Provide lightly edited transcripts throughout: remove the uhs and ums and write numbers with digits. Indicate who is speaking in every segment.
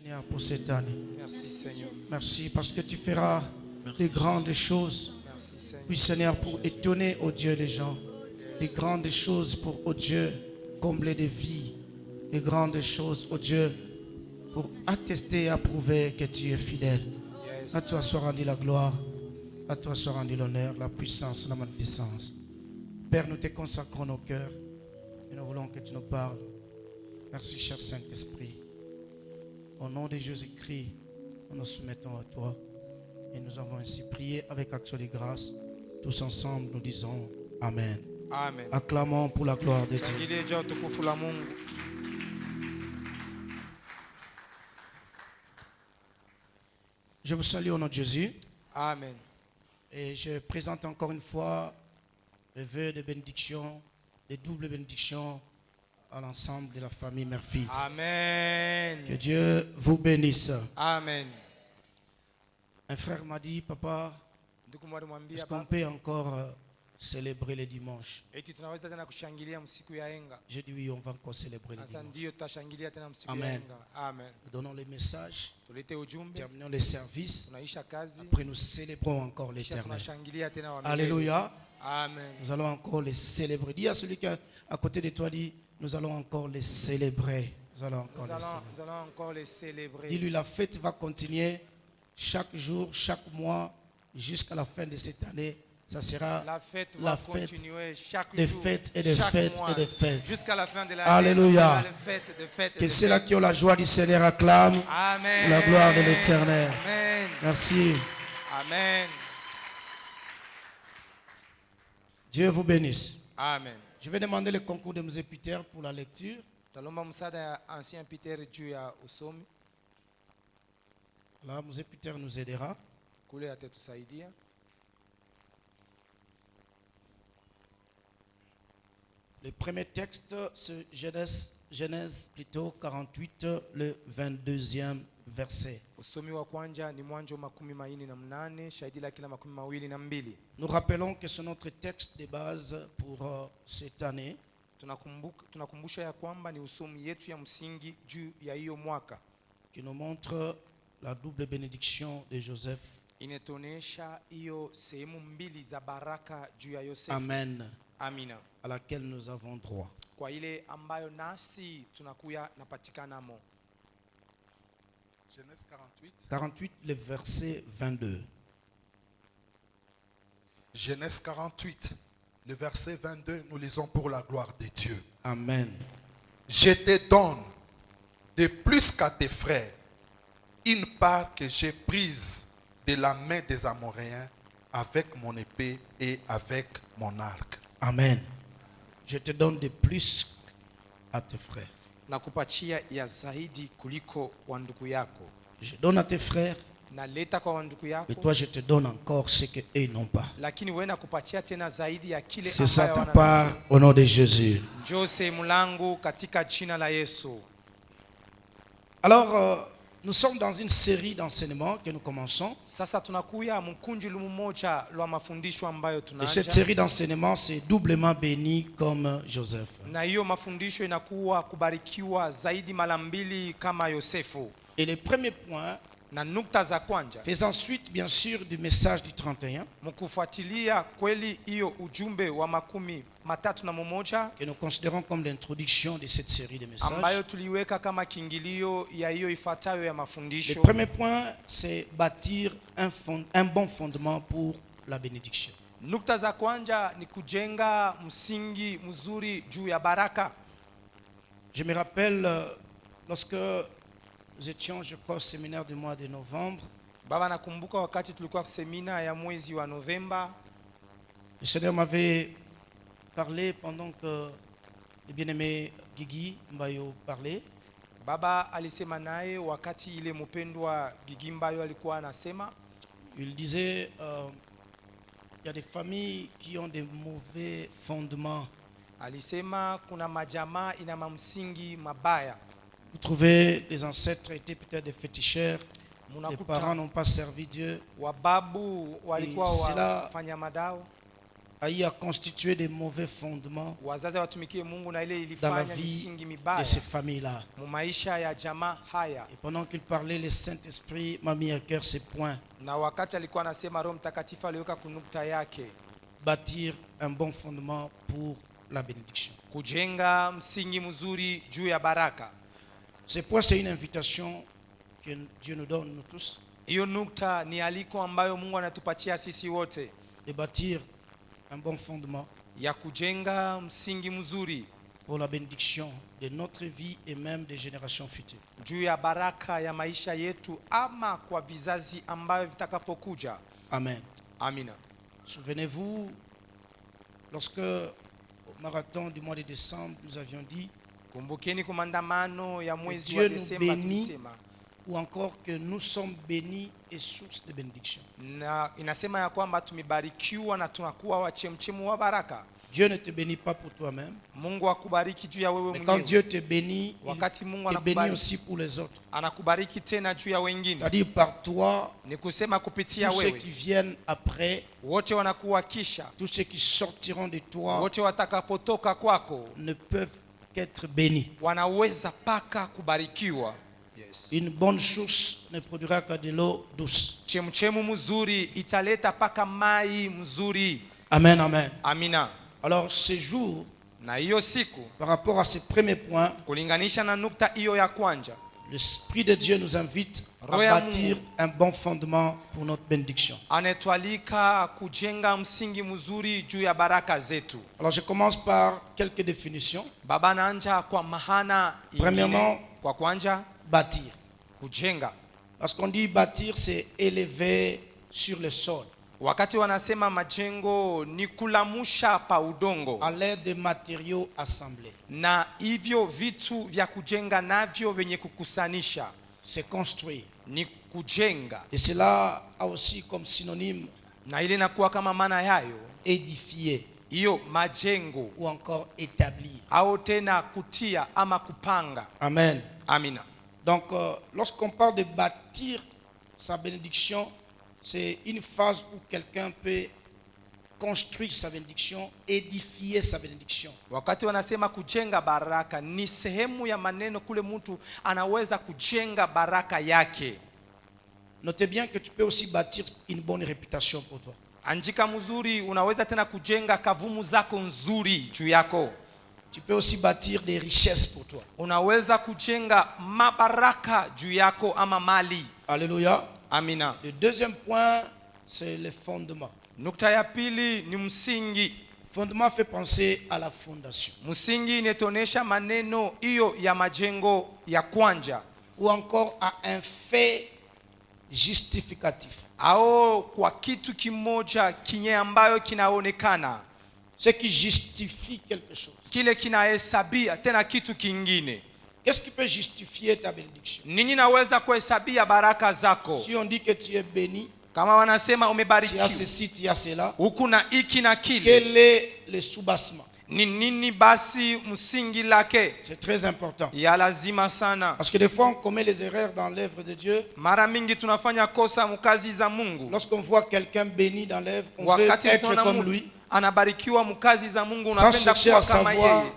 Speaker 1: Seigneur pour cette année.
Speaker 2: Merci Seigneur.
Speaker 1: Merci parce que tu feras de grandes choses.
Speaker 2: Merci Seigneur.
Speaker 1: Oui Seigneur, pour étonner, oh Dieu, les gens. De grandes choses pour, oh Dieu, combler des vies. De grandes choses, oh Dieu, pour attester et approuver que tu es fidèle. À toi soit rendue la gloire. À toi soit rendu l'honneur, la puissance, la magnificence. Père, nous te consacrons nos cœurs et nous voulons que tu nous parles. Merci, cher Saint-Esprit. Au nom de Jésus-Christ, nous nous soumettons à toi et nous avons ainsi prié avec action de grâce. Tous ensemble, nous disons Amen.
Speaker 2: Amen.
Speaker 1: Acclamons pour la gloire de Dieu.
Speaker 2: Shangilie juu ya utukufu la Mungu.
Speaker 1: Je vous salue au nom de Jésus
Speaker 2: Amen.
Speaker 1: et je présente encore une fois le vœu de bénédiction, de double bénédiction à l'ensemble de la famille Mère-Fils.
Speaker 2: Amen.
Speaker 1: Que Dieu vous bénisse.
Speaker 2: Amen.
Speaker 1: Un frère m'a dit, papa,
Speaker 2: Ndugu mwalimwambia
Speaker 1: est-ce qu'on
Speaker 2: baba,
Speaker 1: peut encore célébrer le dimanche?
Speaker 2: eti tunaweza tena kushangilia msiku ya enga.
Speaker 1: J'ai dit oui, on va encore célébrer le
Speaker 2: Sasa
Speaker 1: dimanche.
Speaker 2: ndio tutashangilia tena msiku
Speaker 1: Amen.
Speaker 2: ya enga. Amen.
Speaker 1: Nous donnons le message,
Speaker 2: Tulete ujumbe,
Speaker 1: terminons les services,
Speaker 2: tunaisha kazi,
Speaker 1: après nous célébrons encore
Speaker 2: kisha
Speaker 1: l'éternel.
Speaker 2: tunashangilia tena wa milele.
Speaker 1: Alléluia.
Speaker 2: Amen.
Speaker 1: Nous allons encore les célébrer. Dis à celui qui est à côté de toi, dis, nous allons encore les célébrer. Nous allons encore les célébrer.
Speaker 2: Nous allons encore les célébrer.
Speaker 1: Dis-lui, la fête va continuer chaque jour, chaque mois, jusqu'à la fin de cette année. Ça sera
Speaker 2: La fête
Speaker 1: la
Speaker 2: va
Speaker 1: fête
Speaker 2: continuer chaque
Speaker 1: des
Speaker 2: jour,
Speaker 1: fêtes et des
Speaker 2: chaque
Speaker 1: fêtes
Speaker 2: mois,
Speaker 1: et des fêtes.
Speaker 2: jusqu'à la fin de l'année.
Speaker 1: Alléluia.
Speaker 2: Les fêtes, des fêtes,
Speaker 1: Que
Speaker 2: des
Speaker 1: ceux-là
Speaker 2: fêtes.
Speaker 1: qui ont la joie du Seigneur acclament
Speaker 2: Amen.
Speaker 1: pour la gloire de l'Éternel.
Speaker 2: Amen.
Speaker 1: Merci.
Speaker 2: Amen.
Speaker 1: Dieu vous bénisse.
Speaker 2: Amen.
Speaker 1: Je vais demander le concours de Mzee Peter pour la lecture.
Speaker 2: Talomba msaada ya ancien Peter juu ya usomi
Speaker 1: Là, Mzee Peter nous aidera.
Speaker 2: kule atatusaidia.
Speaker 1: Le premier texte, c'est Genèse plutôt 48, le 22e verset.
Speaker 2: Usomi wa kwanza ni Mwanzo 48, shahidi la kila 22.
Speaker 1: Nous rappelons que c'est notre texte de base pour cette année.
Speaker 2: Tunakumbusha ya kwamba ni usomi yetu ya msingi juu ya hiyo mwaka.
Speaker 1: Qui nous montre la double bénédiction de Joseph.
Speaker 2: Inatuonesha hiyo sehemu mbili za baraka juu ya Yosefu.
Speaker 1: Amen.
Speaker 2: Amina.
Speaker 1: À laquelle nous avons droit.
Speaker 2: Kwa ile ambayo nasi tunakuya napatikanamo.
Speaker 3: Genèse 48.
Speaker 1: 48, le verset 22.
Speaker 3: Genèse 48, le verset 22, nous lisons pour la gloire de Dieu.
Speaker 1: Amen.
Speaker 3: Je te donne de plus qu'à tes frères une part que j'ai prise de la main des Amoréens avec mon épée et avec mon arc.
Speaker 1: Amen. Je te donne de plus à tes frères.
Speaker 2: Nakupatia ya zaidi kuliko wa ndugu yako.
Speaker 1: Je donne à tes frères,
Speaker 2: Naleta kwa ndugu yako.
Speaker 1: et toi je te donne encore ce qu'eux n'ont pas.
Speaker 2: Lakini wewe nakupatia tena zaidi ya kile
Speaker 1: C'est ça
Speaker 2: ambayo
Speaker 1: ta
Speaker 2: wana.
Speaker 1: part au nom de Jésus.
Speaker 2: Njoo sehemu langu katika jina la Yesu.
Speaker 1: Alors, nous sommes dans une série d'enseignements que nous commençons.
Speaker 2: Sasa tunakuya mkunji mmoja lwa mafundisho ambayo
Speaker 1: Et cette
Speaker 2: tunaanza.
Speaker 1: série d'enseignements, c'est doublement béni comme Joseph.
Speaker 2: Na hiyo mafundisho inakuwa kubarikiwa zaidi mara mbili kama Yosefu.
Speaker 1: Et le premier point,
Speaker 2: Na nukta za kwanza
Speaker 1: faisant suite bien sûr du message du 31,
Speaker 2: mkufuatilia kweli hiyo ujumbe wa 31
Speaker 1: que nous considérons comme l'introduction de cette série de
Speaker 2: ambayo
Speaker 1: messages.
Speaker 2: tuliweka kama kiingilio ya hiyo ifuatayo ya
Speaker 1: Le
Speaker 2: mafundisho.
Speaker 1: premier point, c'est bâtir un bon fondement pour la bénédiction.
Speaker 2: Nukta za kwanza ni kujenga msingi mzuri juu ya baraka.
Speaker 1: Je me rappelle lorsque nous étions, je crois, au séminaire du mois de novembre,
Speaker 2: Baba, nakumbuka wakati tulikuwa semina ya mwezi wa Novemba,
Speaker 1: le Seigneur m'avait parlé pendant que le bien-aimé Guigui Mbayo parlait.
Speaker 2: Baba alisema naye wakati ile mpendwa Gigimbayo alikuwa anasema.
Speaker 1: Il disait, il y a des familles qui ont des mauvais fondements.
Speaker 2: Alisema kuna majamaa ina mamsingi mabaya.
Speaker 1: Vous trouvez, les ancêtres étaient peut-être des féticheurs, les
Speaker 2: Munakuta
Speaker 1: parents n'ont pas servi Dieu,
Speaker 2: wababu walikuwa
Speaker 1: Et cela-
Speaker 2: wafanya madawa.
Speaker 1: a eu à constituer des mauvais fondements
Speaker 2: wazazi watumikie Mungu na ile
Speaker 1: dans la
Speaker 2: ilifanya
Speaker 1: vie
Speaker 2: misingi
Speaker 1: de
Speaker 2: mibaya
Speaker 1: ces familles-là.
Speaker 2: mu maisha ya jamaa haya.
Speaker 1: Et pendant qu'il parlait, le Saint-Esprit m'a mis à cœur ces points.
Speaker 2: Na wakati alikuwa anasema, Roho Mtakatifu aliweka kunukta yake,
Speaker 1: Bâtir un bon fondement pour la bénédiction.
Speaker 2: kujenga msingi mzuri juu ya baraka.
Speaker 1: Ces points, c'est une invitation que Dieu nous donne, nous tous,
Speaker 2: Hiyo nukta ni aliko ambayo Mungu anatupatia sisi wote,
Speaker 1: de bâtir un bon fondement
Speaker 2: ya kujenga msingi mzuri
Speaker 1: pour la bénédiction de notre vie et même des générations futures.
Speaker 2: juu ya baraka ya maisha yetu ama kwa vizazi ambavyo vitakapokuja.
Speaker 1: Amen.
Speaker 2: Amina.
Speaker 1: Souvenez-vous, lorsque au marathon du mois de décembre, nous avions dit,
Speaker 2: Kumbukeni kumandamano ya mwezi
Speaker 1: Dieu
Speaker 2: wa
Speaker 1: nous
Speaker 2: Desemba
Speaker 1: bénit.
Speaker 2: tulisema,
Speaker 1: ou encore que nous sommes bénis et source de bénédiction.
Speaker 2: na inasema ya kwamba tumebarikiwa na tunakuwa wachemchemu wa baraka.
Speaker 1: Dieu ne te bénit pas pour toi-même,
Speaker 2: Mungu akubariki juu ya wewe
Speaker 1: mais quand
Speaker 2: mwenyewe,
Speaker 1: Dieu te bénit,
Speaker 2: wakati Mungu
Speaker 1: il te bénit
Speaker 2: anakubariki,
Speaker 1: aussi pour les autres.
Speaker 2: anakubariki tena juu ya wengine.
Speaker 1: C'est-à-dire par toi,
Speaker 2: Ni kusema kupitia
Speaker 1: tous ceux
Speaker 2: wewe
Speaker 1: qui viennent après,
Speaker 2: wote wanakuwa kisha,
Speaker 1: tous ceux qui sortiront de toi,
Speaker 2: wote watakapotoka kwako
Speaker 1: ne peuvent qu'être bénis.
Speaker 2: wanaweza paka kubarikiwa. Yes.
Speaker 1: Une bonne source ne produira que de l'eau douce.
Speaker 2: Chemchemu mzuri italeta paka mai mzuri.
Speaker 1: Amen, amen.
Speaker 2: Amina.
Speaker 1: Alors ce jour,
Speaker 2: Na hiyo siku,
Speaker 1: par rapport à ce premier point,
Speaker 2: kulinganisha na nukta hiyo ya kwanja,
Speaker 1: l'Esprit de Dieu nous invite à
Speaker 2: Roho ya
Speaker 1: bâtir un bon fondement pour notre bénédiction.
Speaker 2: anatualika kujenga msingi mzuri juu ya baraka zetu.
Speaker 1: Alors je commence par quelques définitions.
Speaker 2: Baba naanja kwa mahana
Speaker 1: Premièrement,
Speaker 2: ingine, kwa kwanja
Speaker 1: bâtir.
Speaker 2: kujenga.
Speaker 1: Lorsqu'on dit bâtir, c'est élever sur le sol,
Speaker 2: Wakati wanasema majengo ni kulamusha pa udongo,
Speaker 1: à l'aide de matériaux assemblés.
Speaker 2: na hivyo vitu vya kujenga navyo venye kukusanisha
Speaker 1: C'est construire.
Speaker 2: ni kujenga,
Speaker 1: Et cela a aussi comme synonyme
Speaker 2: na ile inakuwa kama maana yayo
Speaker 1: édifier
Speaker 2: hiyo majengo,
Speaker 1: ou encore établir.
Speaker 2: au tena kutia ama kupanga.
Speaker 1: Amen.
Speaker 2: Amina.
Speaker 1: Donc, lorsqu'on parle de bâtir sa bénédiction, c'est une phase où quelqu'un peut construire sa bénédiction, édifier sa bénédiction.
Speaker 2: Wakati wanasema kujenga baraka, ni sehemu ya maneno kule mtu anaweza kujenga baraka yake.
Speaker 1: Notez bien que tu peux aussi bâtir une bonne réputation pour toi.
Speaker 2: Anjika mzuri, unaweza tena kujenga kavumu zako nzuri juu yako.
Speaker 1: Tu peux aussi bâtir des richesses pour toi.
Speaker 2: Unaweza kujenga mabaraka juu yako ama mali.
Speaker 1: Alléluia.
Speaker 2: Amina.
Speaker 1: Le deuxième point, c'est le fondement.
Speaker 2: Nukta ya pili ni msingi.
Speaker 1: Fondement fait penser à la fondation.
Speaker 2: Msingi inetonesha maneno hiyo ya majengo ya kwanja,
Speaker 1: Ou encore à un fait justificatif.
Speaker 2: au kwa kitu kimoja kinye ambayo kinaonekana,
Speaker 1: Ce qui justifie quelque chose.
Speaker 2: kile kinahesabia tena kitu kingine.
Speaker 1: Qu'est-ce qui peut justifier ta bénédiction?
Speaker 2: Nini naweza kuhesabia baraka zako?
Speaker 1: Si on dit que tu es béni,
Speaker 2: Kama wanasema
Speaker 1: tu as
Speaker 2: umebarikiwa
Speaker 1: ceci, tu as cela,
Speaker 2: huku na iki na kile,
Speaker 1: quel est le soubassement?
Speaker 2: ni nini basi msingi lake?
Speaker 1: C'est très important.
Speaker 2: Ya lazima sana.
Speaker 1: Parce que des fois, on commet les erreurs dans l'œuvre de Dieu.
Speaker 2: Mara mingi tunafanya kosa mkazi za Mungu.
Speaker 1: Lorsqu'on voit quelqu'un béni dans l'œuvre, on veut
Speaker 2: Wakati
Speaker 1: être
Speaker 2: tunaona
Speaker 1: comme
Speaker 2: mtu
Speaker 1: lui,
Speaker 2: anabarikiwa mkazi za Mungu,
Speaker 1: sans
Speaker 2: unapenda
Speaker 1: chercher à
Speaker 2: kuwa kama
Speaker 1: savoir
Speaker 2: yeye,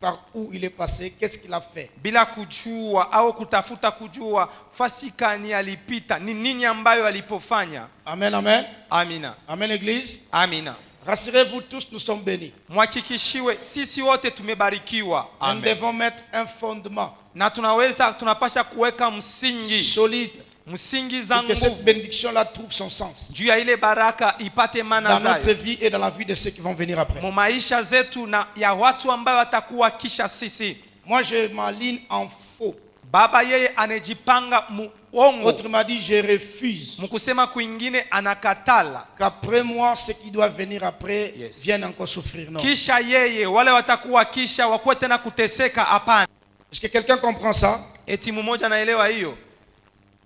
Speaker 1: par où il est passé, qu'est-ce qu'il a fait.
Speaker 2: bila kujua au kutafuta kujua fasikani alipita, ni nini ambayo alipofanya.
Speaker 1: Amen, amen.
Speaker 2: Amina.
Speaker 1: Amen, Église.
Speaker 2: Amina.
Speaker 1: Rassurez-vous tous, nous sommes bénis.
Speaker 2: Mwakikishiwe sisi wote tumebarikiwa.
Speaker 1: Nous
Speaker 2: Amen.
Speaker 1: devons mettre un fondement
Speaker 2: Na tunapasha kuweka msingi,
Speaker 1: solide
Speaker 2: msingi za
Speaker 1: pour que cette
Speaker 2: nguvu
Speaker 1: bénédiction-là trouve son sens
Speaker 2: juu ya ile baraka ipate maana
Speaker 1: dans notre
Speaker 2: zayo
Speaker 1: vie et dans la vie de ceux qui vont venir après.
Speaker 2: mu maisha zetu na ya watu ambao watakuwa kisha sisi.
Speaker 1: Moi, je m'aligne en faux.
Speaker 2: Baba yeye anejipanga muongo,
Speaker 1: Autrement dit, je refuse
Speaker 2: mkusema kwingine anakatala,
Speaker 1: qu'après moi, ceux qui doivent venir après
Speaker 2: Yes.
Speaker 1: viennent encore souffrir. Non.
Speaker 2: kisha yeye wale watakuwa kisha wakuwe tena kuteseka. Hapana.
Speaker 1: Est-ce que quelqu'un comprend ça?
Speaker 2: Eti mmoja naelewa hiyo?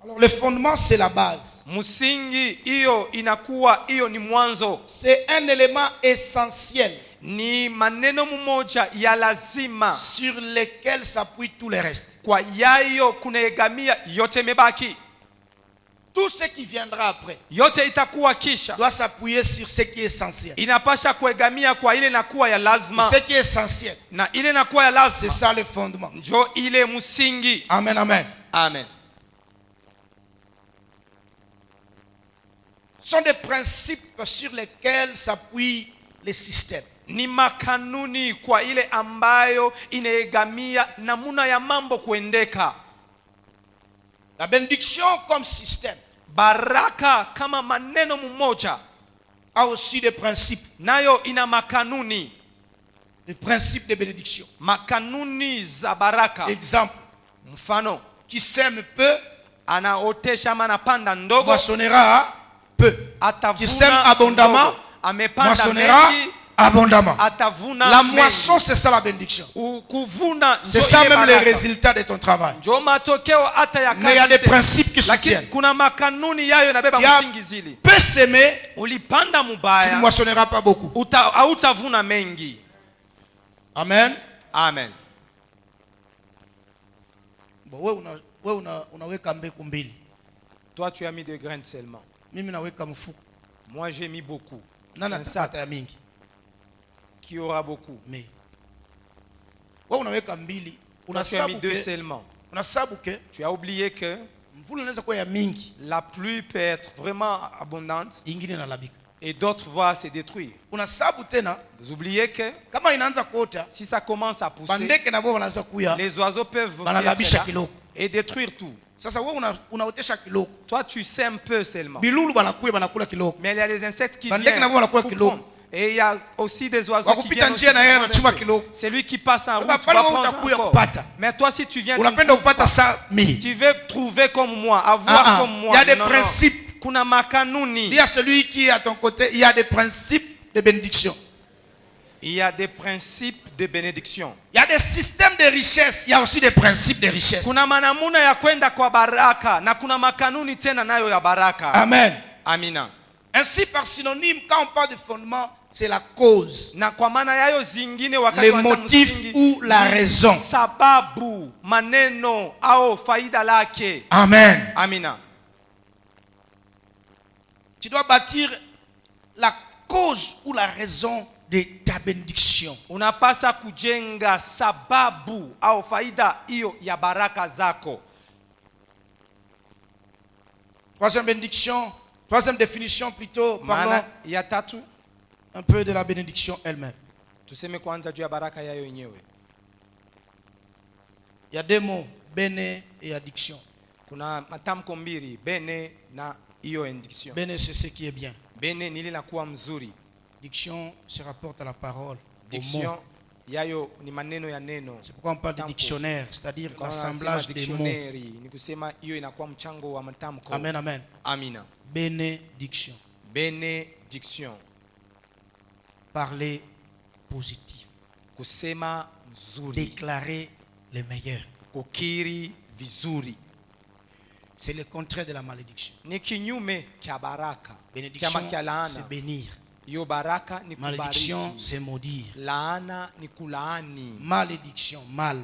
Speaker 1: Alors, le fondement, c'est la base.
Speaker 2: Msingi hiyo inakuwa hiyo ni mwanzo,
Speaker 1: C'est un élément essentiel
Speaker 2: ni maneno mmoja ya lazima
Speaker 1: sur lequel s'appuie tout le reste.
Speaker 2: kwa yayo kunaegamia yote mebaki.
Speaker 1: Tout ce qui viendra après
Speaker 2: yote itakuwa kisha
Speaker 1: doit s'appuyer sur ce qui est essentiel.
Speaker 2: inapasha kuegamia kwa ile inakuwa ya lazima,
Speaker 1: Ce qui est essentiel,
Speaker 2: na ile inakuwa ya
Speaker 1: c'est
Speaker 2: lazima
Speaker 1: ça le fondement.
Speaker 2: njo ile msingi.
Speaker 1: Amen, amen.
Speaker 2: Amen.
Speaker 1: Ce sont des principes sur lesquels s'appuie le système.
Speaker 2: Ni makanuni kwa ile ambayo inaegamia namuna ya mambo kuendeka.
Speaker 1: La bénédiction comme système
Speaker 2: Baraka kama maneno mmoja
Speaker 1: a aussi des principes.
Speaker 2: nayo ina makanuni,
Speaker 1: Les principes de bénédiction.
Speaker 2: makanuni za baraka.
Speaker 1: Exemple,
Speaker 2: Mfano,
Speaker 1: qui sème peu,
Speaker 2: anaotesha ama anapanda ndogo
Speaker 1: moissonnera peu. Qui sème
Speaker 2: atavuna
Speaker 1: abondamment,
Speaker 2: ndogo. Amepanda
Speaker 1: moissonnera
Speaker 2: mengi
Speaker 1: abondamment.
Speaker 2: atavuna
Speaker 1: La
Speaker 2: mengi.
Speaker 1: moisson, c'est ça la bénédiction.
Speaker 2: Kuvuna
Speaker 1: C'est
Speaker 2: njo
Speaker 1: ça
Speaker 2: ile
Speaker 1: même les
Speaker 2: baraka.
Speaker 1: résultats de ton travail.
Speaker 2: Njo matokeo hata ya
Speaker 1: Mais il y a des
Speaker 2: kazi.
Speaker 1: principes qui
Speaker 2: Lakini
Speaker 1: soutiennent.
Speaker 2: kuna makanuni yayo inabeba
Speaker 1: Tu as
Speaker 2: msingi zili.
Speaker 1: peu s'aimer,
Speaker 2: Ulipanda
Speaker 1: tu ne
Speaker 2: mubaya
Speaker 1: moissonneras pas beaucoup.
Speaker 2: hautavuna mengi.
Speaker 1: Amen.
Speaker 2: Amen.
Speaker 1: Bon, unaweka mbegu mbili.
Speaker 2: Toi tu as mis des graines seulement.
Speaker 1: Mimi naweka mfuko.
Speaker 2: Moi j'ai mis beaucoup.
Speaker 1: Nani
Speaker 2: Un sac
Speaker 1: atapata ya mingi?
Speaker 2: qui aura beaucoup.
Speaker 1: Mais wewe unaweka mbili,
Speaker 2: Toi tu as mis
Speaker 1: unasabu
Speaker 2: deux
Speaker 1: ke,
Speaker 2: seulement.
Speaker 1: unasabu ke
Speaker 2: Tu as oublié que
Speaker 1: mvula inaweza kuwa ya mingi,
Speaker 2: la pluie peut être vraiment abondante
Speaker 1: ingine inalabika.
Speaker 2: et d'autres vont se détruire.
Speaker 1: Unasabu tena
Speaker 2: Vous oubliez que
Speaker 1: kama inaanza kuota,
Speaker 2: si ça commence à pousser,
Speaker 1: bandeke nabo wanaanza kuya,
Speaker 2: les oiseaux peuvent aussi
Speaker 1: banalabisha
Speaker 2: être là
Speaker 1: kiloko.
Speaker 2: et détruire tout.
Speaker 1: Sasa wewe unaotesha kiloko.
Speaker 2: Toi tu sèmes peu seulement.
Speaker 1: Bilulu banakuya banakula kiloko.
Speaker 2: Mais il y a des insectes qui
Speaker 1: Bandeke
Speaker 2: viennent
Speaker 1: nabo wanakula
Speaker 2: pour
Speaker 1: kiloko.
Speaker 2: prendre. Et il y a aussi des oiseaux qui
Speaker 1: Wakupita
Speaker 2: viennent aussi
Speaker 1: njia na yeye
Speaker 2: pour
Speaker 1: anachuma
Speaker 2: prendre.
Speaker 1: kiloko.
Speaker 2: C'est lui qui passe en route.
Speaker 1: Sasa
Speaker 2: va
Speaker 1: pale wewe
Speaker 2: prendre
Speaker 1: utakuya
Speaker 2: encore.
Speaker 1: kupata.
Speaker 2: Mais toi si tu viens, tu ne
Speaker 1: Unapenda
Speaker 2: trouves
Speaker 1: kupata
Speaker 2: pas.
Speaker 1: saa mili.
Speaker 2: Tu veux trouver comme moi, avoir comme
Speaker 1: Il
Speaker 2: moi.
Speaker 1: y a des
Speaker 2: Non, non.
Speaker 1: principes.
Speaker 2: Kuna makanuni.
Speaker 1: Dis à celui qui est à ton côté, il y a des principes de bénédiction.
Speaker 2: Il y a des principes de bénédiction.
Speaker 1: Il y a des systèmes de richesse, il y a aussi des principes de richesse.
Speaker 2: Kuna manamuna ya kwenda kwa baraka na kuna makanuni tena nayo ya baraka.
Speaker 1: Amen.
Speaker 2: Amina.
Speaker 1: Ainsi, par synonyme, quand on parle de fondement, c'est la cause,
Speaker 2: Na kwa maana yayo zingine wakati
Speaker 1: le
Speaker 2: wanasema
Speaker 1: motif
Speaker 2: msingi,
Speaker 1: ou la raison.
Speaker 2: sababu, maneno au faida lake.
Speaker 1: Amen.
Speaker 2: Amina.
Speaker 1: Tu dois bâtir la cause ou la raison de ta bénédiction.
Speaker 2: Unapasa kujenga sababu au faida hiyo ya baraka zako.
Speaker 1: Troisième définition plutôt, parlons
Speaker 2: Maana ya tatu,
Speaker 1: un peu de la bénédiction elle-même.
Speaker 2: tuseme kwanza juu ya baraka yayo yenyewe.
Speaker 1: Il y a deux mots, béné et addiction.
Speaker 2: Kuna matamko mbili, bene na hiyo indiction.
Speaker 1: Béné, c'est ce qui est bien.
Speaker 2: Bene ni ile nakuwa mzuri.
Speaker 1: Diction se rapporte à la parole, au
Speaker 2: Diction
Speaker 1: mot.
Speaker 2: yayo ni maneno ya neno.
Speaker 1: C'est pourquoi on parle de
Speaker 2: Tamko.
Speaker 1: dictionnaire, c'est-à-dire
Speaker 2: Kwa
Speaker 1: l'assemblage
Speaker 2: wanasema
Speaker 1: des mots.
Speaker 2: dictionary, ni kusema hiyo inakuwa mchango wa matamko.
Speaker 1: Amen, amen.
Speaker 2: Amina.
Speaker 1: Bénédiction.
Speaker 2: Benediction.
Speaker 1: Parler positif.
Speaker 2: Kusema mzuri.
Speaker 1: Déclarer le meilleur.
Speaker 2: Kukiri vizuri.
Speaker 1: C'est le contraire de la malédiction.
Speaker 2: Ni kinyume kya baraka.
Speaker 1: Bénédiction,
Speaker 2: Kama kya
Speaker 1: c'est
Speaker 2: laana.
Speaker 1: bénir.
Speaker 2: Hiyo baraka ni
Speaker 1: Malédiction,
Speaker 2: kubariki.
Speaker 1: c'est maudire.
Speaker 2: Laana ni kulaani.
Speaker 1: Malédiction, mal.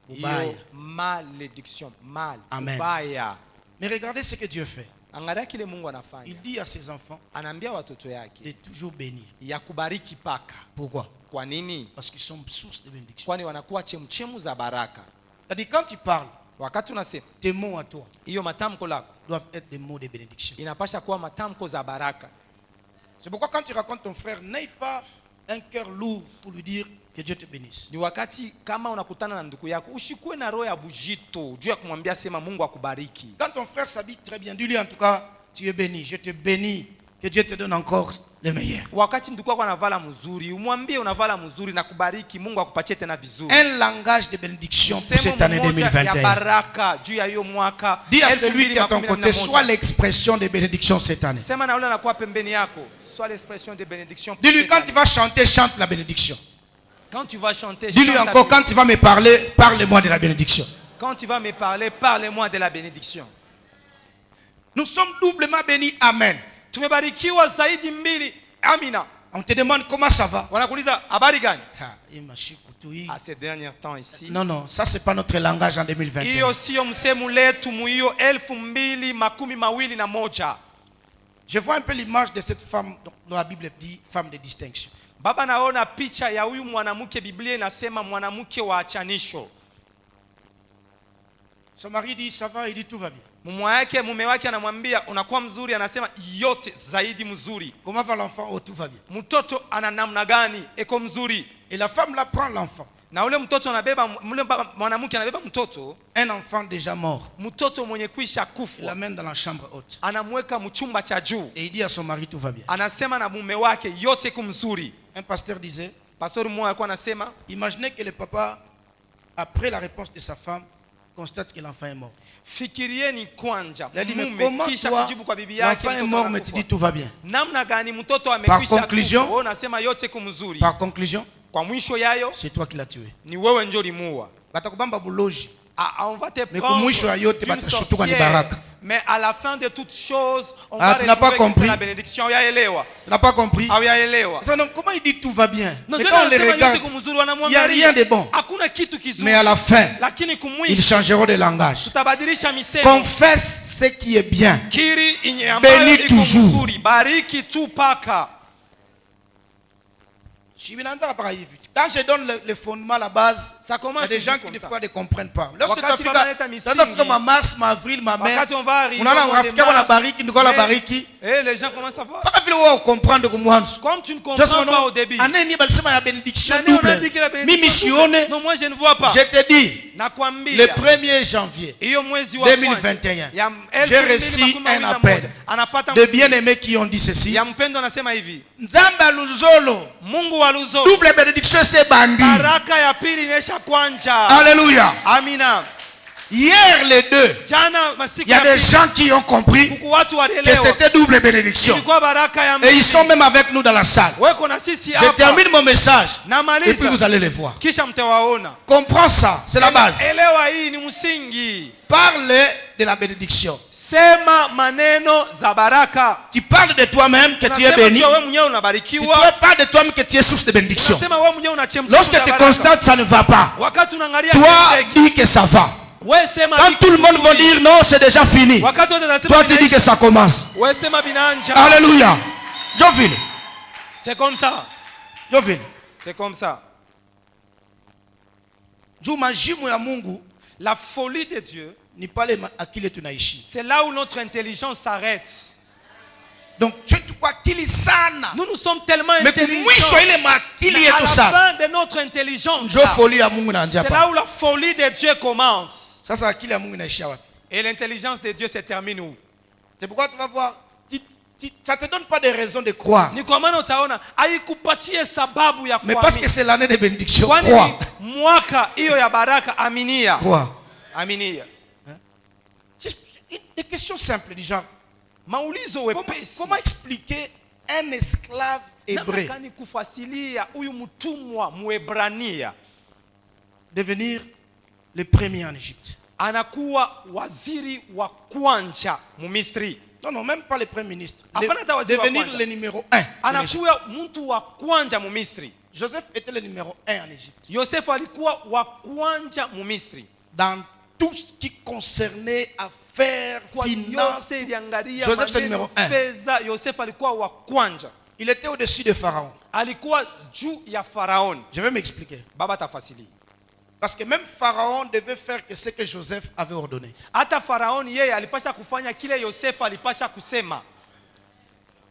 Speaker 1: Ubaya.
Speaker 2: Hiyo malédiction, mal.
Speaker 1: Amen.
Speaker 2: Ubaya.
Speaker 1: Mais regardez ce que Dieu fait.
Speaker 2: Angalia kile Mungu anafanya.
Speaker 1: Il dit à ses enfants
Speaker 2: Anaambia watoto
Speaker 1: de
Speaker 2: yake
Speaker 1: toujours bénir.
Speaker 2: ya kubariki paka.
Speaker 1: Pourquoi?
Speaker 2: Kwa nini?
Speaker 1: Parce qu'ils sont source de bénédiction.
Speaker 2: Kwani wanakuwa chemchemu za baraka.
Speaker 1: C'est-à-dire quand tu parles,
Speaker 2: Wakati unasema
Speaker 1: tes mots à toi
Speaker 2: hiyo matamko lako
Speaker 1: doivent être des mots de bénédiction.
Speaker 2: inapasha kuwa matamko za baraka.
Speaker 1: C'est pourquoi quand tu racontes ton frère, n'aie pas un cœur lourd pour lui dire que Dieu te bénisse.
Speaker 2: Ni wakati kama unakutana na ndugu yako ushikue na roho ya bujito juu ya kumwambia sema Mungu akubariki.
Speaker 1: Quand ton frère s'habille très bien, dis-lui en tout cas, tu es béni, je te bénis, que Dieu te donne encore le meilleur.
Speaker 2: Wakati ndugu yako anavala mzuri, umwambie unavala mzuri na kubariki, Mungu akupatie tena vizuri.
Speaker 1: Un langage de bénédiction pour
Speaker 2: Msemo
Speaker 1: cette année
Speaker 2: mmoja ya
Speaker 1: 2021.
Speaker 2: baraka juu ya hiyo mwaka.
Speaker 1: Dis à celui qui est à ton
Speaker 2: 2021.
Speaker 1: côté, sois l'expression de bénédiction cette année.
Speaker 2: Sema na yule anakuwa pembeni yako. Sois l'expression de bénédiction. pour
Speaker 1: Dis-lui
Speaker 2: cette
Speaker 1: quand
Speaker 2: année.
Speaker 1: tu vas chanter, chante la bénédiction.
Speaker 2: Quand tu vas chanter,
Speaker 1: Dis-lui
Speaker 2: chante la
Speaker 1: encore, quand
Speaker 2: bénédiction.
Speaker 1: tu vas me parler, parle-moi de la bénédiction.
Speaker 2: Quand tu vas me parler, parle-moi de la bénédiction.
Speaker 1: Nous sommes doublement bénis. Amen.
Speaker 2: Tumebarikiwa zaidi mbili. Amina.
Speaker 1: On te demande comment ça va.
Speaker 2: wanakuuliza habari gani.
Speaker 1: À
Speaker 2: ces derniers temps ici,
Speaker 1: non, non, ça c'est pas notre langage en 2021.
Speaker 2: hiyo sio msemo letu mu hiyo 2021.
Speaker 1: Je vois un peu l'image de cette femme dont la Bible dit femme de distinction.
Speaker 2: Baba naona picha ya huyu mwanamke, Biblia inasema mwanamke wa achanisho.
Speaker 1: Son mari dit ça va, il dit tout va bien.
Speaker 2: Mume wake anamwambia unakuwa mzuri, anasema yote zaidi mzuri.
Speaker 1: Comment va l'enfant? Oh, tout va bien.
Speaker 2: Mtoto ana namna gani? Eko mzuri.
Speaker 1: Et la femme là prend l'enfant.
Speaker 2: Na ule mtoto anabeba, mwanamke anabeba mtoto,
Speaker 1: un enfant déjà mort.
Speaker 2: mtoto mwenye kuisha
Speaker 1: Il
Speaker 2: kufa,
Speaker 1: l'amène dans la chambre haute.
Speaker 2: anamweka mchumba cha juu.
Speaker 1: Et il dit à son mari tout va bien.
Speaker 2: Anasema na mume wake yote kumzuri.
Speaker 1: Un pasteur disait,
Speaker 2: Pastor mmoja alikuwa anasema,
Speaker 1: imaginez que le papa, après la réponse de sa femme, constate que l'enfant est mort.
Speaker 2: fikirieni kwanja
Speaker 1: Il a dit, mais
Speaker 2: mume
Speaker 1: comment
Speaker 2: kisha
Speaker 1: toi,
Speaker 2: kujibu kwa bibi yake
Speaker 1: l'enfant est
Speaker 2: mtoto
Speaker 1: mort, mais tu
Speaker 2: anakufa.
Speaker 1: dis tout va bien.
Speaker 2: Namna gani mtoto amekwisha
Speaker 1: conclusion,
Speaker 2: kufa, wewe unasema yote kumzuri.
Speaker 1: Par conclusion,
Speaker 2: Kwa mwisho yayo
Speaker 1: c'est toi qui l'as tué.
Speaker 2: ni wewe ndio limuua.
Speaker 1: Batakubamba buloji.
Speaker 2: On va te
Speaker 1: Mais
Speaker 2: prendre
Speaker 1: kumwisho ya yote
Speaker 2: d'une
Speaker 1: batashutuka ni
Speaker 2: sorcière.
Speaker 1: baraka.
Speaker 2: Mais à la fin de toutes choses, on
Speaker 1: Ah,
Speaker 2: va
Speaker 1: tu n'as pas
Speaker 2: retrouver que c'est
Speaker 1: compris.
Speaker 2: la bénédiction. Yaelewa.
Speaker 1: Tu n'as pas compris?
Speaker 2: Yaelewa.
Speaker 1: Donc, comment il dit tout va bien?
Speaker 2: Non,
Speaker 1: Mais
Speaker 2: Dieu
Speaker 1: quand on les
Speaker 2: anasema
Speaker 1: regarde,
Speaker 2: yote kumzuri,
Speaker 1: il n'y a
Speaker 2: wanamwangalia.
Speaker 1: rien de bon.
Speaker 2: Hakuna kitu kizuri.
Speaker 1: Mais à la fin,
Speaker 2: Lakini
Speaker 1: ils
Speaker 2: kumwisho
Speaker 1: changeront de langage.
Speaker 2: tutabadilisha misemo.
Speaker 1: Confesse ce qui est bien.
Speaker 2: Kiri inye ambayo
Speaker 1: Bénis
Speaker 2: iko
Speaker 1: toujours.
Speaker 2: mzuri. Bariki tu paka.
Speaker 1: Quand je donne le fondement, la base,
Speaker 2: Ça
Speaker 1: il y
Speaker 2: commence
Speaker 1: a des gens qui
Speaker 2: comme
Speaker 1: des
Speaker 2: ça.
Speaker 1: fois ne comprennent pas. Lorsque tu
Speaker 2: Wakati
Speaker 1: as
Speaker 2: wanaleta
Speaker 1: fait
Speaker 2: misingi,
Speaker 1: ma mars, ma avril, ma mai,
Speaker 2: Wakati on va arriver
Speaker 1: unaona
Speaker 2: au mois de
Speaker 1: unafika wana
Speaker 2: mars,
Speaker 1: bariki ndikola bariki.
Speaker 2: les gens commencent à voir.
Speaker 1: Paka vile wao comprendre kumwanzo.
Speaker 2: Comme tu ne comprends pas au début.
Speaker 1: Aneni balisema ya bénédiction
Speaker 2: L'année, on a
Speaker 1: double.
Speaker 2: dit que la bénédiction
Speaker 1: Mimi
Speaker 2: double.
Speaker 1: sione.
Speaker 2: Non, moi je ne vois pas.
Speaker 1: Je te dis,
Speaker 2: Nakwambia.
Speaker 1: le 1er janvier
Speaker 2: Hiyo mwezi wa
Speaker 1: 2021,
Speaker 2: ya
Speaker 1: j'ai reçu
Speaker 2: 2021,
Speaker 1: un appel
Speaker 2: anapata
Speaker 1: de bien-aimés qui ont dit ceci.
Speaker 2: ya mpendo anasema hivi,
Speaker 1: Nzamba Luzolo,
Speaker 2: Mungu wa Luzo,
Speaker 1: double bénédiction c'est bandi.
Speaker 2: baraka ya pili inesha kwanja.
Speaker 1: Alléluia.
Speaker 2: Amina.
Speaker 1: Hier les deux,
Speaker 2: Jana masiku
Speaker 1: il y a
Speaker 2: ya
Speaker 1: des
Speaker 2: pili,
Speaker 1: gens qui ont compris
Speaker 2: kuku watu
Speaker 1: que
Speaker 2: walielewa
Speaker 1: c'était double bénédiction.
Speaker 2: ilikuwa baraka ya
Speaker 1: Et ils
Speaker 2: mbili.
Speaker 1: sont même avec nous dans la salle.
Speaker 2: Weko na sisi
Speaker 1: Je
Speaker 2: hapa.
Speaker 1: termine mon message et puis
Speaker 2: Namaliza.
Speaker 1: vous allez les voir.
Speaker 2: Kisha mtawaona.
Speaker 1: Comprends ça, c'est la base.
Speaker 2: Elewa hii ni msingi.
Speaker 1: Parle de la bénédiction.
Speaker 2: Sema maneno za baraka.
Speaker 1: Tu parles de toi-même que tu es
Speaker 2: Unasema
Speaker 1: béni.
Speaker 2: wewe mwenyewe
Speaker 1: Tu
Speaker 2: unabarikiwa.
Speaker 1: parles de toi-même que tu es source de bénédiction.
Speaker 2: Unasema wewe mwenyewe unachemsha.
Speaker 1: Lorsque tu constates ça ne va pas,
Speaker 2: Wakati unaangalia
Speaker 1: toi
Speaker 2: kile,
Speaker 1: dis que ça va.
Speaker 2: wewe sema
Speaker 1: Quand
Speaker 2: hiki
Speaker 1: tout le monde va
Speaker 2: kizuri.
Speaker 1: dire non, c'est déjà fini,
Speaker 2: Wakati wote wanasema
Speaker 1: toi tu dis que ça commence.
Speaker 2: wewe sema binanja.
Speaker 1: Alléluia. Jovine.
Speaker 2: C'est comme ça.
Speaker 1: Jovine.
Speaker 2: C'est comme ça.
Speaker 1: Juu majimu ya Mungu
Speaker 2: La folie de Dieu,
Speaker 1: ni pale akili tunaishi.
Speaker 2: c'est là où notre intelligence s'arrête.
Speaker 1: Donc tu kwa akili sana.
Speaker 2: Nous sommes tellement
Speaker 1: Mais
Speaker 2: intelligents.
Speaker 1: kumwisho ile makili
Speaker 2: Mais à
Speaker 1: yetu
Speaker 2: la
Speaker 1: sana.
Speaker 2: fin de notre intelligence,
Speaker 1: Njo
Speaker 2: là,
Speaker 1: folie ya Mungu inaanzia
Speaker 2: c'est
Speaker 1: hapa.
Speaker 2: là où la folie de Dieu commence.
Speaker 1: Sasa akili ya Mungu inaishia wapi?
Speaker 2: Et l'intelligence de Dieu se termine où?
Speaker 1: C'est pourquoi tu vas voir, ça ne te donne pas de raison de croire.
Speaker 2: Ni kwa maana utaona haikupatie sababu ya
Speaker 1: Mais parce que
Speaker 2: kuamini.
Speaker 1: c'est l'année de bénédiction,
Speaker 2: Kwani
Speaker 1: crois.
Speaker 2: ni mwaka hiyo ya baraka, aminia.
Speaker 1: Crois.
Speaker 2: Aminia.
Speaker 1: Des questions simples du genre.
Speaker 2: Maulizo wepesi.
Speaker 1: Comment expliquer un esclave hébreu
Speaker 2: Namna gani kufasilia huyu mtumwa Mwebrania
Speaker 1: devenir le premier en Égypte?
Speaker 2: anakuwa waziri wa kwanza mu Misri.
Speaker 1: Non, non, même pas le premier ministre.
Speaker 2: Hapana hata waziri wa
Speaker 1: Devenir
Speaker 2: kwanza.
Speaker 1: le numéro 1.
Speaker 2: Anakuwa mtu wa kwanza mu Misri.
Speaker 1: Joseph était le numéro 1 en Égypte.
Speaker 2: Yosefu alikuwa wa kwanza mu Misri.
Speaker 1: Dans tout ce qui concernait affaires,
Speaker 2: Kwa
Speaker 1: finances,
Speaker 2: yote iliangalia
Speaker 1: Joseph c'est
Speaker 2: maneno,
Speaker 1: numéro 1.
Speaker 2: fedha, Yosefu alikuwa wa kwanza.
Speaker 1: Il était au-dessus de Pharaon.
Speaker 2: Alikuwa juu ya Faraoni.
Speaker 1: Je vais m'expliquer.
Speaker 2: Baba tafasili.
Speaker 1: Parce que même Pharaon devait faire que ce que Joseph avait ordonné.
Speaker 2: Hata Faraoni yeye alipasha kufanya kile Yosefu alipasha kusema.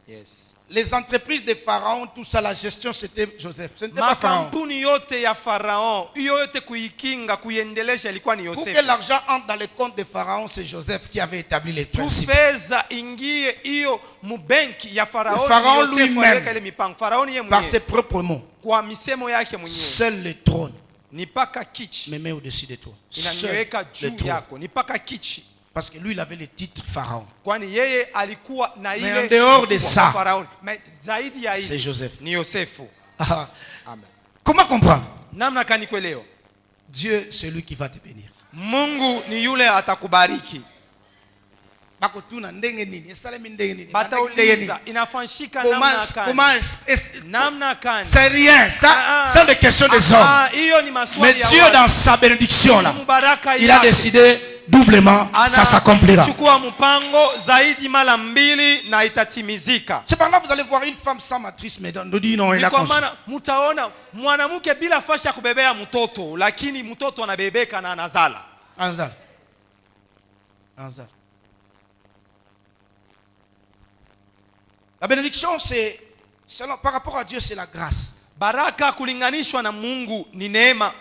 Speaker 2: Yes.
Speaker 1: Les entreprises de Pharaon, tout ça, la gestion, c'était Joseph. Ce n'était pas Pharaon.
Speaker 2: Makampuni yote ya Farao, hiyo yote kuikinga, kuiendelesha ilikuwa ni
Speaker 1: Pour que
Speaker 2: Yosefu.
Speaker 1: l'argent entre dans les comptes de Pharaon, c'est Joseph qui avait établi les
Speaker 2: Tu
Speaker 1: principes.
Speaker 2: fedha ingie hiyo mubenki ya Farao.
Speaker 1: Le Pharaon
Speaker 2: Yosefu
Speaker 1: lui-même,
Speaker 2: aliweka ile mipango. Faraoni yeye
Speaker 1: Par ses
Speaker 2: mwenyewe
Speaker 1: propres mots,
Speaker 2: kwa misemo yake mwenyewe.
Speaker 1: seul le trône
Speaker 2: Ni paka kichi
Speaker 1: me met au-dessus de toi. Seul
Speaker 2: inaniweka
Speaker 1: le
Speaker 2: juu
Speaker 1: trône.
Speaker 2: yako. Ni paka kichi.
Speaker 1: Parce que lui, il avait le titre Pharaon.
Speaker 2: Kwani yeye alikuwa na
Speaker 1: Mais
Speaker 2: ile
Speaker 1: en dehors de
Speaker 2: ukubwa
Speaker 1: ça,
Speaker 2: wa Faraoni. Mais zaidi ya
Speaker 1: C'est
Speaker 2: hiyo
Speaker 1: Joseph.
Speaker 2: ni Yosefu.
Speaker 1: Ah,
Speaker 2: Amen.
Speaker 1: comment comprendre?
Speaker 2: Namna kani kuelewa?
Speaker 1: Dieu, c'est lui qui va te bénir.
Speaker 2: Mungu ni yule atakubariki.
Speaker 1: bakotuna ndenge nini esalemi ndenge nini
Speaker 2: batauliza inafanyika namna gani.
Speaker 1: C'est rien, c'est des questions des hommes.
Speaker 2: Hiyo ni
Speaker 1: Mais
Speaker 2: maswali ya
Speaker 1: Dieu
Speaker 2: watu.
Speaker 1: dans sa bénédiction là,
Speaker 2: Mubaraka
Speaker 1: il a
Speaker 2: yake.
Speaker 1: décidé doublement, ça s'accomplira.
Speaker 2: Chukua mpango zaidi mara mbili na itatimizika.
Speaker 1: C'est par là vous allez voir une femme sans matrice, mais nous dit non, il a
Speaker 2: Kwa
Speaker 1: conçu.
Speaker 2: maana mtaona mwanamke bila fasha kubebea mtoto, lakini mtoto anabebeka na anazala.
Speaker 1: Anzal. Anzal. La bénédiction, c'est par rapport à Dieu, c'est la grâce.
Speaker 2: Baraka kulinganishwa na Mungu ni neema.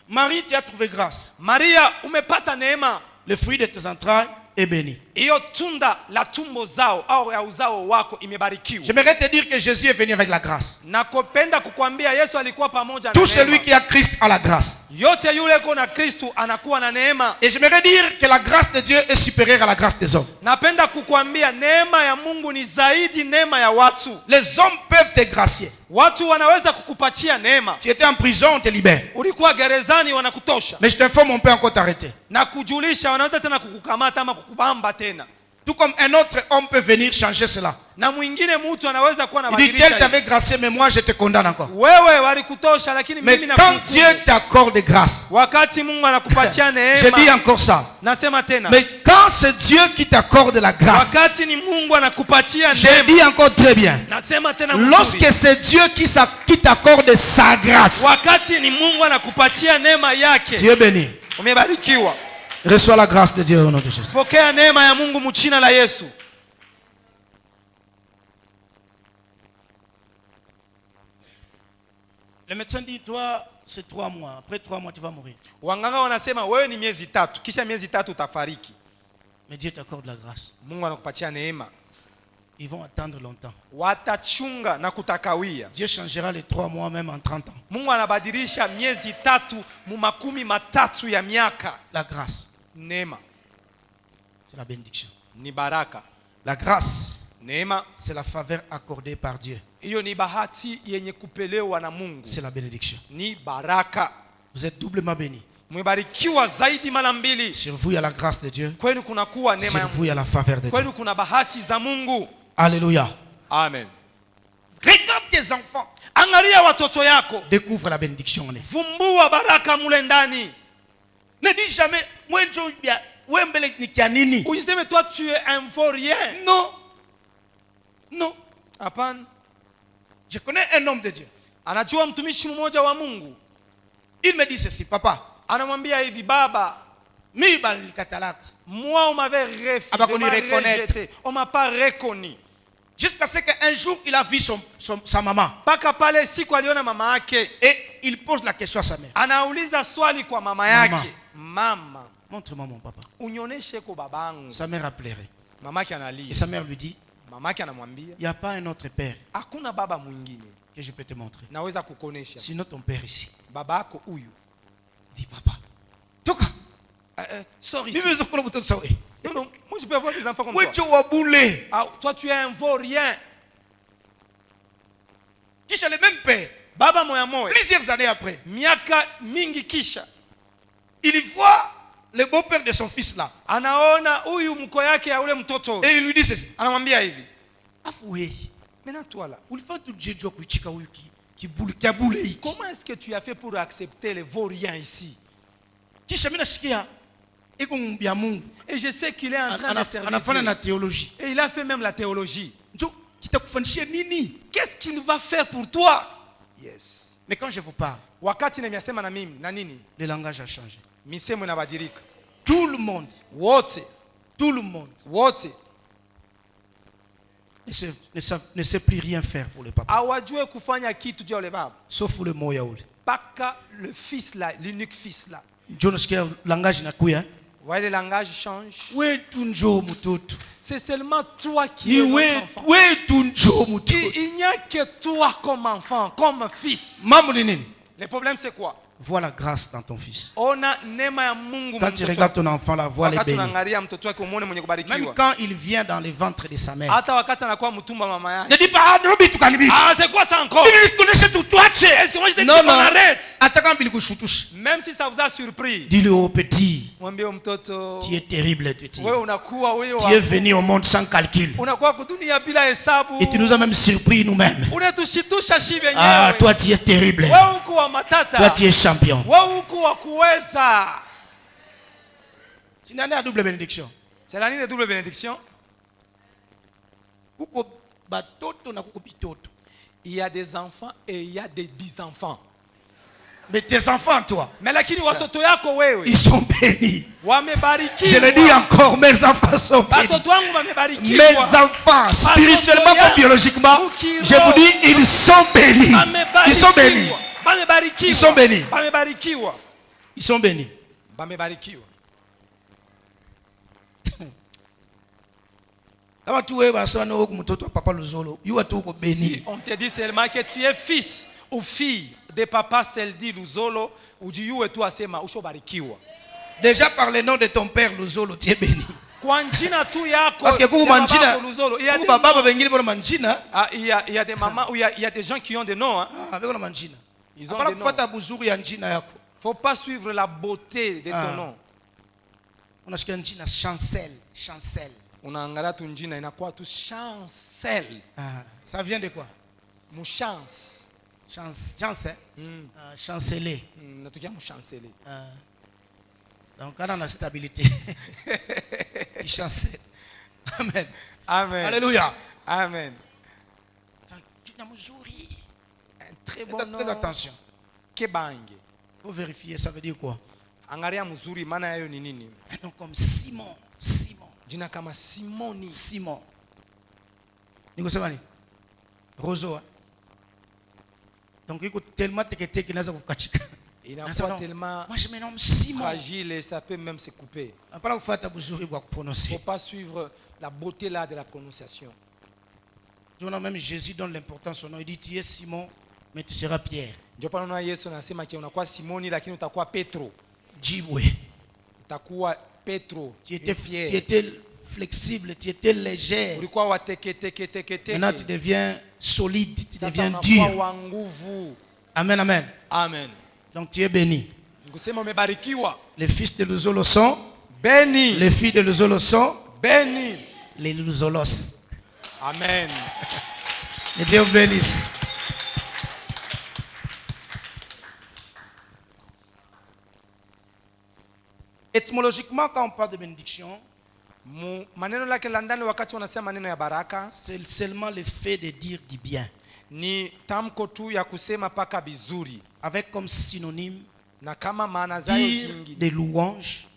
Speaker 1: Marie, tu as trouvé grâce.
Speaker 2: Maria, umepata neema.
Speaker 1: Le fruit de tes entrailles est béni.
Speaker 2: Hiyo tunda la tumbo zao au ya uzao wako imebarikiwa.
Speaker 1: J'aimerais te dire que Jésus est venu avec la grâce.
Speaker 2: Nakopenda kukwambia Yesu alikuwa pamoja na
Speaker 1: Tout
Speaker 2: neema.
Speaker 1: celui qui a Christ a la grâce.
Speaker 2: Yote yule ko na Kristo anakuwa na neema.
Speaker 1: Et j'aimerais dire que la grâce de Dieu est supérieure à la grâce des hommes.
Speaker 2: Napenda kukwambia neema ya Mungu ni zaidi neema ya watu.
Speaker 1: Les hommes peuvent te gracier.
Speaker 2: Watu wanaweza kukupatia neema.
Speaker 1: Tu étais en prison, on te libère.
Speaker 2: Ulikuwa gerezani wanakutosha.
Speaker 1: Mais je t'informe, on peut encore t'arrêter.
Speaker 2: Na kujulisha wanaweza tena kukukamata ama kukubamba tena.
Speaker 1: Tout comme un autre homme peut venir changer cela.
Speaker 2: Na mwingine mtu anaweza kuwa na
Speaker 1: Il dit, tel t'avait gracié, mais moi je te condamne encore.
Speaker 2: Wewe walikutosha lakini
Speaker 1: Mais
Speaker 2: mimi
Speaker 1: quand
Speaker 2: nakuhukumu.
Speaker 1: Dieu t'accorde grâce,
Speaker 2: Wakati Mungu anakupatia
Speaker 1: je dis
Speaker 2: neema.
Speaker 1: encore ça.
Speaker 2: Nasema tena.
Speaker 1: Mais quand c'est Dieu qui t'accorde la grâce,
Speaker 2: Wakati ni Mungu anakupatia
Speaker 1: je
Speaker 2: neema.
Speaker 1: dis encore très bien.
Speaker 2: Nasema tena
Speaker 1: Lorsque
Speaker 2: mzuri.
Speaker 1: c'est Dieu qui t'accorde sa grâce,
Speaker 2: Wakati ni Mungu anakupatia neema yake.
Speaker 1: tu es béni.
Speaker 2: Umebarikiwa.
Speaker 1: Reçois la grâce de Dieu au nom de Jésus.
Speaker 2: Pokea neema ya Mungu mchina la Yesu.
Speaker 1: Le médecin dit, toi, c'est 3 mois. Après 3 mois, tu vas mourir.
Speaker 2: Wanganga wanasema wewe ni miezi 3, kisha miezi 3 utafariki.
Speaker 1: Mais Dieu t'accorde la grâce.
Speaker 2: Mungu anakupatia neema.
Speaker 1: Ils vont attendre longtemps.
Speaker 2: Watachunga na kutakawia.
Speaker 1: Dieu changera les 3 mois même en 30 ans.
Speaker 2: Mungu anabadilisha miezi 3 mu 30 ya miaka.
Speaker 1: La grâce,
Speaker 2: Neema
Speaker 1: c'est la bénédiction.
Speaker 2: ni baraka.
Speaker 1: La grâce,
Speaker 2: Neema
Speaker 1: c'est la faveur accordée par Dieu.
Speaker 2: hiyo ni bahati yenye kupelewa na Mungu.
Speaker 1: C'est la bénédiction.
Speaker 2: Ni baraka.
Speaker 1: Vous êtes doublement bénis.
Speaker 2: Mmebarikiwa zaidi mara mbili.
Speaker 1: Sur vous, il y a la grâce de Dieu.
Speaker 2: Kwenu kunakuwa neema
Speaker 1: Sur
Speaker 2: ya
Speaker 1: vous,
Speaker 2: Mungu.
Speaker 1: il y a la faveur de Dieu.
Speaker 2: Kwenu kuna bahati za Mungu.
Speaker 1: Alléluia.
Speaker 2: Amen.
Speaker 1: Regarde tes enfants.
Speaker 2: Angalia watoto yako.
Speaker 1: Découvre la bénédiction en eux.
Speaker 2: Vumbua baraka mule ndani.
Speaker 1: Ne dis jamais, moi, je bien.
Speaker 2: Usiseme toi tu es un vaurien.
Speaker 1: Non. Non.
Speaker 2: Hapana.
Speaker 1: Je connais un homme de Dieu.
Speaker 2: Anajua mtumishi mmoja wa Mungu.
Speaker 1: Il me dit ceci, papa.
Speaker 2: Anamwambia hivi, baba,
Speaker 1: Mi balikatalaka.
Speaker 2: moi on m'avait refusé, on m'a pas reconnu.
Speaker 1: Jusqu'à ce qu'un jour, il a vu sa maman.
Speaker 2: Paka pale siku aliona mama yake.
Speaker 1: Et il pose la question à sa mère.
Speaker 2: Anauliza swali kwa mama yake. Mama,
Speaker 1: montre-moi mon papa.
Speaker 2: Unioneshe kwa babangu.
Speaker 1: Sa mère a pleuré.
Speaker 2: Mama yake analia.
Speaker 1: Et sa mère lui dit,
Speaker 2: mama yake anamwambia,
Speaker 1: il n'y a pas un autre père
Speaker 2: hakuna baba mwingine
Speaker 1: que je peux te montrer.
Speaker 2: Naweza kukuonesha.
Speaker 1: Sinon ton père ici.
Speaker 2: Baba yako huyu.
Speaker 1: Dit papa. Toka.
Speaker 2: Sorry.
Speaker 1: Non,
Speaker 2: non, moi je peux avoir des enfants comme
Speaker 1: toi.
Speaker 2: Toi tu es un vaurien.
Speaker 1: Qui est le même père.
Speaker 2: Baba moya moya.
Speaker 1: Plusieurs années après.
Speaker 2: Miaka mingi kisha.
Speaker 1: Il voit le beau-père de son fils là.
Speaker 2: Anaona huyu mko yake ya ule mtoto.
Speaker 1: Et il lui dit ceci.
Speaker 2: Anamwambia hivi.
Speaker 1: Afoué.
Speaker 2: Maintenant toi là. Comment est-ce que tu as fait pour accepter les vauriens ici? Et je sais qu'il est en train de servir. Et il a fait même la théologie. Qu'est-ce qu'il va faire pour toi?
Speaker 1: Yes. Mais quand je vous parle,
Speaker 2: le
Speaker 1: langage a changé.
Speaker 2: Tout le monde
Speaker 1: ne sait plus rien faire pour le papa. Sauf le mot yaoul.
Speaker 2: Paka le fils là, l'unique fils là.
Speaker 1: Le langage n'a pas.
Speaker 2: Ouais, le langage change.
Speaker 1: C'est
Speaker 2: seulement toi qui es enfant. Il n'y a que toi comme enfant, comme fils. Le problème c'est quoi?
Speaker 1: Vois la grâce dans ton fils.
Speaker 2: Quand
Speaker 1: tu regardes ton enfant, la voix est bénie. Même quand il vient dans le ventre de sa mère.
Speaker 2: Ne dis pas, ah, c'est quoi ça encore? Est-ce que moi je te dis qu'on arrête? Même si ça vous a surpris.
Speaker 1: Dis-le au petit.
Speaker 2: mwambie mtoto
Speaker 1: Tu es terrible, tu
Speaker 2: wewe unakuwa wewe
Speaker 1: Tu es venu au monde sans calcul.
Speaker 2: unakuwa kudunia bila hesabu.
Speaker 1: Et tu nous as même surpris nous-mêmes.
Speaker 2: Unatushitusha shi wenyewe.
Speaker 1: Ah, toi tu es terrible.
Speaker 2: Wewe uko wa matata.
Speaker 1: Toi tu es champion.
Speaker 2: Wewe uko wa kuweza.
Speaker 1: C'est une année à double bénédiction.
Speaker 2: C'est l'année de double bénédiction.
Speaker 1: Kuko batoto na kuko bitoto.
Speaker 2: Il y a des enfants et il y a des 10 enfants.
Speaker 1: Mais tes enfants, toi,
Speaker 2: Mais lakini watoto yako wewe
Speaker 1: ils sont bénis.
Speaker 2: wamebarikiwa.
Speaker 1: Je le dis encore, mes enfants sont bénis.
Speaker 2: Watoto wangu
Speaker 1: Mes
Speaker 2: wamebarikiwa.
Speaker 1: enfants, spirituellement comme biologiquement, je vous dis, ils sont bénis. Ils sont bénis.
Speaker 2: Wamebarikiwa.
Speaker 1: Ils sont bénis.
Speaker 2: Wamebarikiwa.
Speaker 1: Ils sont bénis.
Speaker 2: Wamebarikiwa.
Speaker 1: Kama tu wewe unasema na wewe mtoto wa papa Luzolo, yua tu uko béni.
Speaker 2: Si on te dit seulement que tu es fils ou fille de papa Seldi Luzolo, ujiue tu asema ushobarikiwa.
Speaker 1: Déjà par le nom de ton père Luzolo, tu es béni.
Speaker 2: Kwa njina tu yako.
Speaker 1: Parce que kuko manjina,
Speaker 2: Luzolo, il y a des
Speaker 1: baba wengine wana manjina.
Speaker 2: Ah, il y a des mamans où il y a des gens qui ont des noms hein.
Speaker 1: Ah, avec wana manjina.
Speaker 2: Ils ont
Speaker 1: Apana
Speaker 2: des noms.
Speaker 1: kufuata buzuri ya njina yako.
Speaker 2: Faut pas suivre la beauté de ton nom.
Speaker 1: Unasikia njina Chancel, Chancel.
Speaker 2: Unaangalia tu njina inakuwa tu chancel.
Speaker 1: Ah, ça vient de quoi?
Speaker 2: Muchance.
Speaker 1: Chance, chanceler.
Speaker 2: Natukia muchancele.
Speaker 1: Donc on a stabilité. Il chancelle. Amen.
Speaker 2: Amen.
Speaker 1: Alléluia.
Speaker 2: Amen.
Speaker 1: Tu n'as muzuri.
Speaker 2: Un très bon nom.
Speaker 1: Faites attention.
Speaker 2: Kebange.
Speaker 1: Faut vérifier, ça veut dire quoi?
Speaker 2: Angalia mzuri maana yayo ni nini?
Speaker 1: Un nom comme Simon. Simon.
Speaker 2: Jina kama Simoni.
Speaker 1: Simon. Niko sema ni? Rozo. Donc il est tellement tekete qu'il n'a pas kukachika.
Speaker 2: Il est tellement
Speaker 1: moi je me nomme Simon.
Speaker 2: fragile et ça peut même se couper.
Speaker 1: Après vous faites buzuri pour prononcer.
Speaker 2: Il ne faut pas suivre la beauté là de la prononciation.
Speaker 1: Je vois même Jésus donne l'importance son nom. Il dit tu es Simon mais tu seras Pierre.
Speaker 2: Ndio pale unaona Yesu anasema ki unakuwa Simoni lakini utakuwa Petro.
Speaker 1: Jibwe.
Speaker 2: Utakuwa Petro.
Speaker 1: Tu étais flexible, tu étais léger.
Speaker 2: Ulikuwa wateke.
Speaker 1: Maintenant tu deviens solide, tu deviens
Speaker 2: unakuwa
Speaker 1: dur.
Speaker 2: wa nguvu.
Speaker 1: Amen, amen.
Speaker 2: Amen.
Speaker 1: Donc tu es béni.
Speaker 2: Nikusema umebarikiwa.
Speaker 1: Les fils de Luzolo sont
Speaker 2: Béni.
Speaker 1: les filles de Luzolo sont
Speaker 2: Béni.
Speaker 1: les Luzolos.
Speaker 2: Amen.
Speaker 1: Que Dieu vous bénisse. Étymologiquement, quand on parle de bénédiction,
Speaker 2: Maneno lake la ndani wakati wanasema maneno ya baraka
Speaker 1: c'est seulement le fait de dire du bien.
Speaker 2: ni tamko tu ya kusema paka bizuri
Speaker 1: Avec comme synonyme
Speaker 2: na kama maana zayo
Speaker 1: dire
Speaker 2: zingi
Speaker 1: des louanges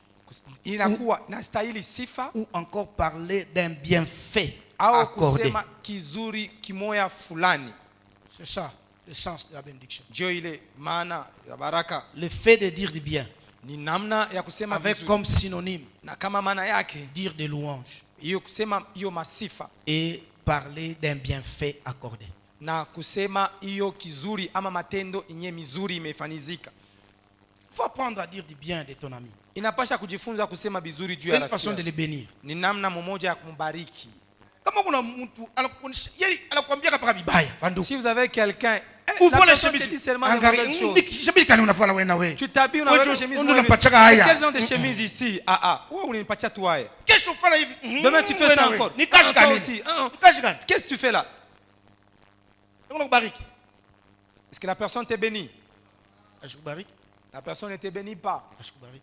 Speaker 2: inakuwa inastahili sifa
Speaker 1: ou encore parler d'un bienfait
Speaker 2: au
Speaker 1: accordé.
Speaker 2: kusema kizuri kimoya fulani.
Speaker 1: C'est ça le sens de la bénédiction.
Speaker 2: Ndio ile maana ya baraka
Speaker 1: Le fait de dire du bien
Speaker 2: ni namna ya kusema
Speaker 1: avec
Speaker 2: vizuri
Speaker 1: comme synonyme
Speaker 2: na kama maana yake
Speaker 1: dire des louanges
Speaker 2: hiyo kusema hiyo masifa
Speaker 1: et parler d'un bienfait accordé.
Speaker 2: na kusema hiyo kizuri ama matendo yenye mizuri imefanizika.
Speaker 1: Il faut apprendre à dire du bien de ton ami.
Speaker 2: Inapasha kujifunza kusema bizuri juu
Speaker 1: C'est
Speaker 2: ya
Speaker 1: une façon de
Speaker 2: rafiki.
Speaker 1: le bénir.
Speaker 2: Ni namna mmoja ya kumbariki.
Speaker 1: Kama kuna mtu anakuambia mpaka vibaya bandu.
Speaker 2: Si vous avez quelqu'un
Speaker 1: Ouvre les
Speaker 2: te dit
Speaker 1: chemises.
Speaker 2: seulement de mauvaises choses.
Speaker 1: Chemise kani unafala wewe na wewe.
Speaker 2: Tu t'habilles unavaa une chemise.
Speaker 1: Unapachaka haya.
Speaker 2: Quel genre de chemise ici? Wewe unanipatia tu haya.
Speaker 1: Kesho ufala hivi.
Speaker 2: Demain tu fais ça encore.
Speaker 1: Ni kazi
Speaker 2: Toi
Speaker 1: gani?
Speaker 2: aussi.
Speaker 1: Ni kazi gani?
Speaker 2: Qu'est-ce que tu fais là?
Speaker 1: Unakubariki.
Speaker 2: Est-ce que la personne t'est bénie?
Speaker 1: Ashikubariki.
Speaker 2: La personne ne te bénit pas.
Speaker 1: Ashikubariki.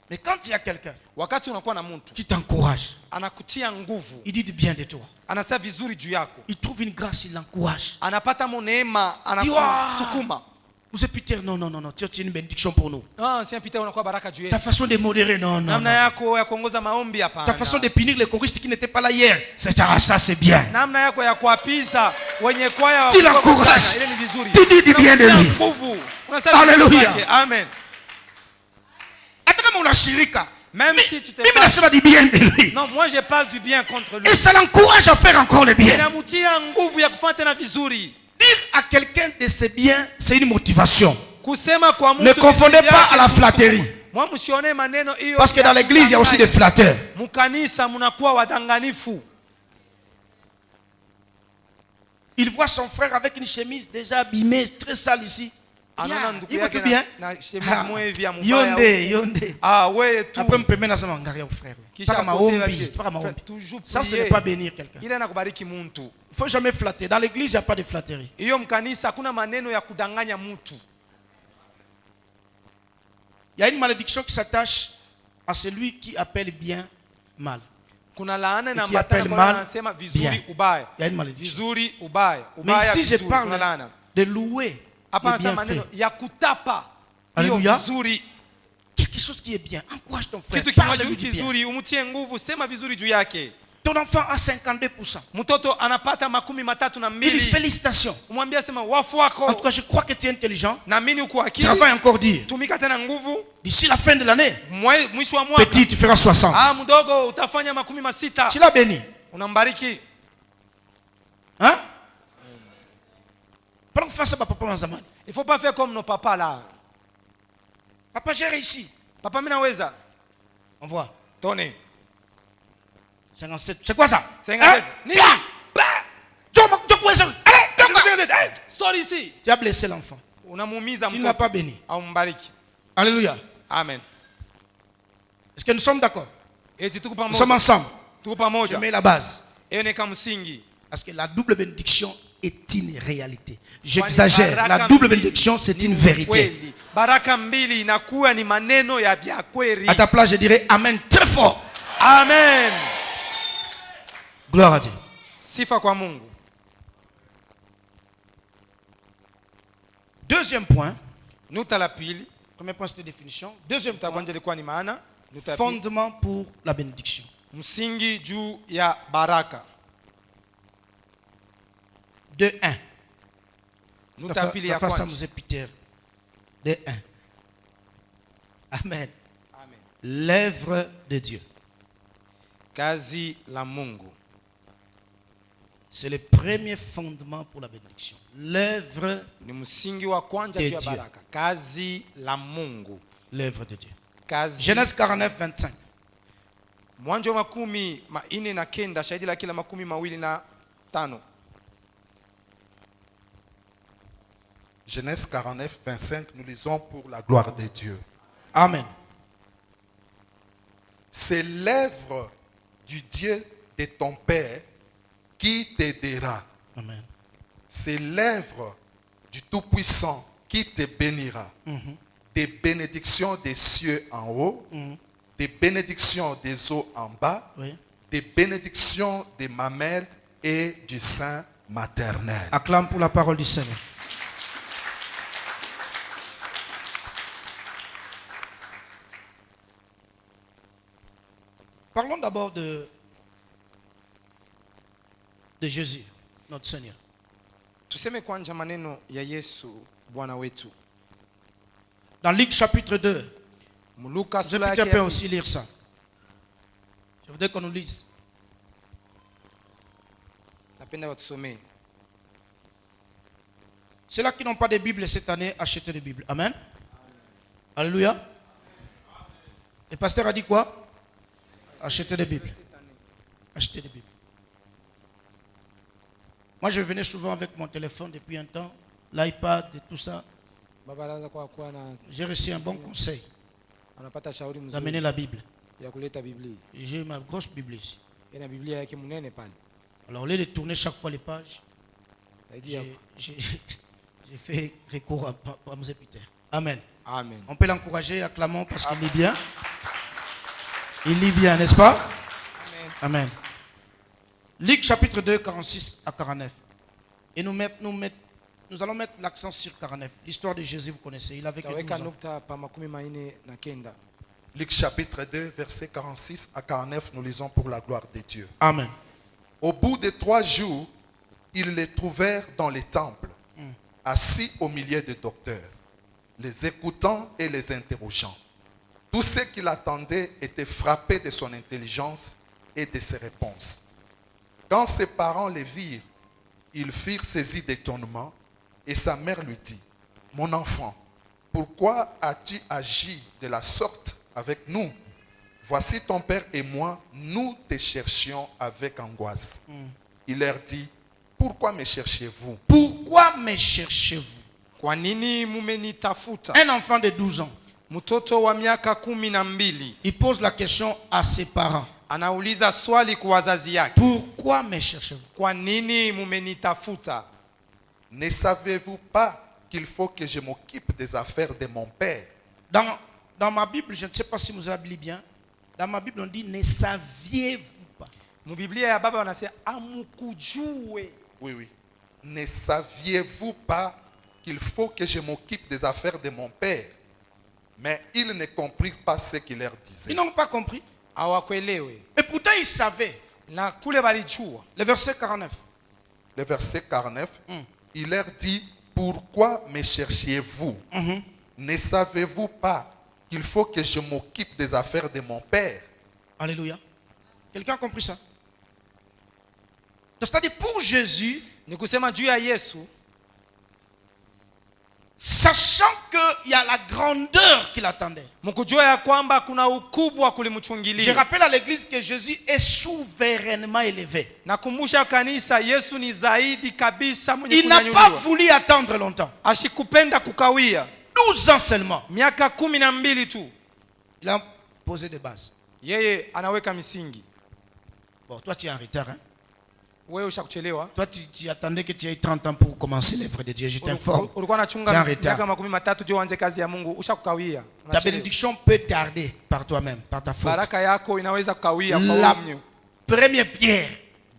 Speaker 1: Mais quand il y a quelqu'un
Speaker 2: Wakati unakuwa na mtu
Speaker 1: qui t'encourage,
Speaker 2: anakutia nguvu,
Speaker 1: il dit du bien de toi.
Speaker 2: anasema vizuri juu yako,
Speaker 1: Il trouve une grâce, il l'encourage.
Speaker 2: anapata neema,
Speaker 1: Dis,
Speaker 2: anakusukuma.
Speaker 1: Vous êtes Peter, non, tu es une bénédiction pour nous.
Speaker 2: Si un Peter unakuwa baraka juu
Speaker 1: Ta
Speaker 2: yetu.
Speaker 1: façon de modérer, non.
Speaker 2: Namna yako ya kuongoza maombi hapana.
Speaker 1: Ta façon de punir les choristes qui n'étaient pas là hier, ça c'est bien.
Speaker 2: Namna yako ya kuapiza wenye kwaya
Speaker 1: Tu l'encourages.
Speaker 2: ile ni vizuri.
Speaker 1: Tu dis du bien de lui.
Speaker 2: Nguvu. Unasema
Speaker 1: Alléluia.
Speaker 2: vizuri. Amen.
Speaker 1: Hata kama unashirika,
Speaker 2: Même si tu te
Speaker 1: mimi nasema du bien de lui.
Speaker 2: Non, moi je parle du bien contre lui.
Speaker 1: Et ça l'encourage à faire encore le bien.
Speaker 2: Inamutia nguvu ya kufanya tena vizuri.
Speaker 1: Dire à quelqu'un de ses biens, c'est une motivation.
Speaker 2: Kusema kwa mtu
Speaker 1: Ne confondez pas à la flatterie.
Speaker 2: Moi msione maneno hiyo.
Speaker 1: Parce que dans l'église, il y a aussi des flatteurs.
Speaker 2: Mkanisa mnakuwa wadanganifu.
Speaker 1: Il voit son frère avec une chemise déjà abîmée, très sale ici.
Speaker 2: anaona ndugu
Speaker 1: Iko tu
Speaker 2: yake
Speaker 1: bien.
Speaker 2: na chemise moja hivi ya mbaya.
Speaker 1: Yonde.
Speaker 2: Wewe tu.
Speaker 1: Après, me permet dans mon garrière au frère.
Speaker 2: Kisha
Speaker 1: Pas ma
Speaker 2: apotea
Speaker 1: ombi.
Speaker 2: vile.
Speaker 1: Pas ma ombi.
Speaker 2: Toujours
Speaker 1: Ça, ce
Speaker 2: prier.
Speaker 1: n'est pas bénir quelqu'un.
Speaker 2: Ile anakubariki mtu.
Speaker 1: Il ne faut jamais flatter. Dans l'église, il n'y a pas de flatterie.
Speaker 2: Hiyo mkanisa hakuna maneno ya kudanganya mtu.
Speaker 1: Il y a une malédiction qui s'attache à celui qui appelle bien mal.
Speaker 2: Kuna laana na
Speaker 1: qui appelle
Speaker 2: mbatana
Speaker 1: mal,
Speaker 2: kwa anasema vizuri
Speaker 1: bien.
Speaker 2: ubaya.
Speaker 1: Il y a une malédiction.
Speaker 2: Vizuri ubaya.
Speaker 1: Mais
Speaker 2: Ubaya
Speaker 1: ici, je
Speaker 2: vizuri. Kuna
Speaker 1: parle
Speaker 2: laana.
Speaker 1: de louer
Speaker 2: Hapa
Speaker 1: le
Speaker 2: anasema
Speaker 1: bienfait.
Speaker 2: maneno ya kutapa. Hiyo
Speaker 1: Alléluia.
Speaker 2: vizuri.
Speaker 1: Quelque chose qui est bien. Encourage ton frère.
Speaker 2: Kitu
Speaker 1: Parle
Speaker 2: kimoja
Speaker 1: lui du bien.
Speaker 2: vizuri, umutie nguvu, sema vizuri juu yake.
Speaker 1: Ton enfant a 52%.
Speaker 2: Mtoto anapata 32.
Speaker 1: Il dit félicitations.
Speaker 2: Umwambia sema wafu
Speaker 1: En
Speaker 2: wako.
Speaker 1: tout cas, je crois que tu es intelligent.
Speaker 2: Naamini uko akili.
Speaker 1: Travaille encore dire.
Speaker 2: Tumika tena nguvu.
Speaker 1: D'ici la fin de l'année,
Speaker 2: Mwisho wa mwaka.
Speaker 1: petit, tu feras 60.
Speaker 2: Mdogo utafanya 60.
Speaker 1: Tu l'as béni.
Speaker 2: Unambariki.
Speaker 1: Hein? Pas qu'on fasse ça, papa, dans zaman.
Speaker 2: Il faut pas faire comme nos papas là.
Speaker 1: Papa, j'ai réussi.
Speaker 2: Papa mimi naweza.
Speaker 1: On voit.
Speaker 2: Tone.
Speaker 1: 57. C'est quoi ça?
Speaker 2: 57. Nini?
Speaker 1: Allez,
Speaker 2: Sorry ici.
Speaker 1: tu as blessé l'enfant.
Speaker 2: Unamuumiza
Speaker 1: Tu ne l'as
Speaker 2: mtoto.
Speaker 1: pas béni.
Speaker 2: Au mbariki.
Speaker 1: Alléluia.
Speaker 2: Amen.
Speaker 1: Est-ce que nous sommes d'accord?
Speaker 2: Eti tuko
Speaker 1: Nous sommes
Speaker 2: pamoja.
Speaker 1: ensemble.
Speaker 2: Tuko
Speaker 1: Je
Speaker 2: pamoja.
Speaker 1: mets la base.
Speaker 2: Ene kama msingi.
Speaker 1: Parce que la double bénédiction est une réalité. J'exagère. La double bénédiction, c'est une vérité.
Speaker 2: Kweli. Baraka mbili inakuwa ni maneno ya vya kweli.
Speaker 1: À ta place, je dirais Amen très fort.
Speaker 2: Amen.
Speaker 1: Gloire à Dieu.
Speaker 2: Sifa kwa Mungu.
Speaker 1: Deuxième point.
Speaker 2: Nuta la pili.
Speaker 1: Premier point, c'était définition. Deuxième
Speaker 2: Nuta
Speaker 1: point.
Speaker 2: kwanza ilikuwa ni maana. Nuta ya pili.
Speaker 1: Fondement pour la bénédiction.
Speaker 2: Msingi juu ya baraka.
Speaker 1: De 1.
Speaker 2: Nuta ya pili ya
Speaker 1: Face à
Speaker 2: kwanza.
Speaker 1: Mosé Peter. De 1. Amen.
Speaker 2: Amen.
Speaker 1: L'œuvre de Dieu.
Speaker 2: Kazi la Mungu.
Speaker 1: C'est le premier fondement pour la bénédiction. L'œuvre
Speaker 2: Ni msingi wa kwanza
Speaker 1: De
Speaker 2: juu ya
Speaker 1: Dieu.
Speaker 2: baraka. Kazi la Mungu.
Speaker 1: l'œuvre de Dieu.
Speaker 2: Kazi.
Speaker 1: Genèse 49, 25.
Speaker 2: Mwanzo wa 49, shahidi la kila 25.
Speaker 3: Genèse 49, 25, nous lisons pour la gloire de Dieu.
Speaker 1: Amen.
Speaker 3: C'est l'œuvre du Dieu de ton Père qui t'aidera.
Speaker 1: Amen.
Speaker 3: C'est l'œuvre du Tout-Puissant qui te bénira. Des bénédictions des cieux en haut, des bénédictions des eaux en bas,
Speaker 1: Oui.
Speaker 3: des bénédictions des mamelles et du sein maternel.
Speaker 1: Acclame pour la parole du Seigneur. Parlons d'abord de Jésus, notre Seigneur.
Speaker 2: Tuseme kwanza maneno ya Yesu Bwana wetu.
Speaker 1: Dans Luc chapitre 2,
Speaker 2: Luka
Speaker 1: je
Speaker 2: sura
Speaker 1: peux
Speaker 2: yake ya
Speaker 1: aussi lire ça. Je voudrais qu'on nous lise.
Speaker 2: napenda watusomee.
Speaker 1: Ceux-là qui n'ont pas de Bible cette année, achetez des Bibles. Amen. Alléluia. Le pasteur a dit quoi? Achetez des Bibles. Achetez des Bibles. Moi, je venais souvent avec mon téléphone depuis un temps, l'iPad et tout ça.
Speaker 2: Baba anaanza kwa kuwa na
Speaker 1: J'ai reçu un bon conseil
Speaker 2: anapata shauri
Speaker 1: d'amener
Speaker 2: mzuri
Speaker 1: la Bible.
Speaker 2: ya kuleta Biblia.
Speaker 1: Et j'ai ma grosse Bible ici.
Speaker 2: Ina Biblia yake munene pale.
Speaker 1: Alors, au lieu de tourner chaque fois les pages,
Speaker 2: Zaidi ya
Speaker 1: j'ai fait recours à M. Peter. Amen.
Speaker 2: Amen.
Speaker 1: On peut l'encourager, acclamons parce qu'il lit bien. Il lit bien, n'est-ce pas?
Speaker 2: Amen.
Speaker 1: Amen. Luc chapitre 2, 46 à 49. Et nous allons mettre l'accent sur 49. L'histoire de Jésus, vous connaissez. Il avait que 12
Speaker 2: Taweka
Speaker 1: ans.
Speaker 2: nukta pa 49.
Speaker 3: Luc chapitre 2, versets 46 à 49, nous lisons pour la gloire de Dieu.
Speaker 1: Amen.
Speaker 3: Au bout de 3 jours, ils les trouvèrent dans les temples, assis au milieu des docteurs, les écoutant et les interrogeant. Tous ceux qui l'attendaient étaient frappés de son intelligence et de ses réponses. Quand ses parents les virent, ils furent saisis d'étonnement et sa mère lui dit, « Mon enfant, pourquoi as-tu agi de la sorte avec nous? Voici ton père et moi, nous te cherchions avec angoisse. Il leur dit, pourquoi me cherchez-vous?
Speaker 1: Pourquoi me cherchez-vous?
Speaker 2: Kwa nini mumenitafuta?
Speaker 1: Un enfant de 12 ans,
Speaker 2: Mtoto wa miaka 12
Speaker 1: il pose la question à ses parents.
Speaker 2: anauliza swali kwa wazazi yake.
Speaker 1: Pourquoi me cherchez-vous?
Speaker 2: Kwa nini mumenitafuta?
Speaker 3: Ne savez-vous pas qu'il faut que je m'occupe des affaires de mon père?
Speaker 1: Dans ma Bible, je ne sais pas si vous avez lu bien, dans ma Bible on dit ne saviez-vous pas?
Speaker 2: Mubiblia ya baba wanasema amukujue.
Speaker 3: Oui, oui. Ne saviez-vous pas qu'il faut que je m'occupe des affaires de mon père? Mais ils ne comprirent pas ce qu'il leur disait.
Speaker 1: Ils n'ont pas compris.
Speaker 2: Hawakuelewe.
Speaker 1: Et pourtant ils savaient.
Speaker 2: Na kule balijua.
Speaker 1: Le verset 49.
Speaker 3: Le verset 49, il leur dit, pourquoi me cherchiez-vous? Ne savez-vous pas qu'il faut que je m'occupe des affaires de mon père?
Speaker 1: Alléluia. Quelqu'un a compris ça? C'est-à-dire pour Jésus,
Speaker 2: Ni kusema juu ya Yesu,
Speaker 1: sachant qu'il y a la grandeur qu'il attendait.
Speaker 2: mkujua ya kwamba kuna ukubwa
Speaker 1: Je
Speaker 2: kulimchungilia.
Speaker 1: rappelle à l'église que Jésus est souverainement élevé.
Speaker 2: Nakumbusha kanisa, Yesu ni zaidi kabisa mwenye
Speaker 1: Il n'a pas
Speaker 2: kunyanyuliwa.
Speaker 1: voulu attendre longtemps.
Speaker 2: Ashikupenda kukawia.
Speaker 1: 12 ans seulement.
Speaker 2: Miaka 12 tu.
Speaker 1: Il a posé des bases.
Speaker 2: Yeye anaweka misingi.
Speaker 1: Bon, toi tu es en retard. Hein?
Speaker 2: Wewe ushakuchelewa.
Speaker 1: Toi tu attendais que tu aies 30 ans pour commencer l'œuvre de Dieu. Je t'informe.
Speaker 2: Ulikuwa
Speaker 1: Tiens,
Speaker 2: unachunga
Speaker 1: retard.
Speaker 2: miaka 13 je uanze kazi ya Mungu, ushakukawia.
Speaker 1: Ta bénédiction peut tarder par toi-même, par ta faute.
Speaker 2: Baraka yako inaweza kukawia kwa
Speaker 1: La
Speaker 2: wewe.
Speaker 1: première pierre,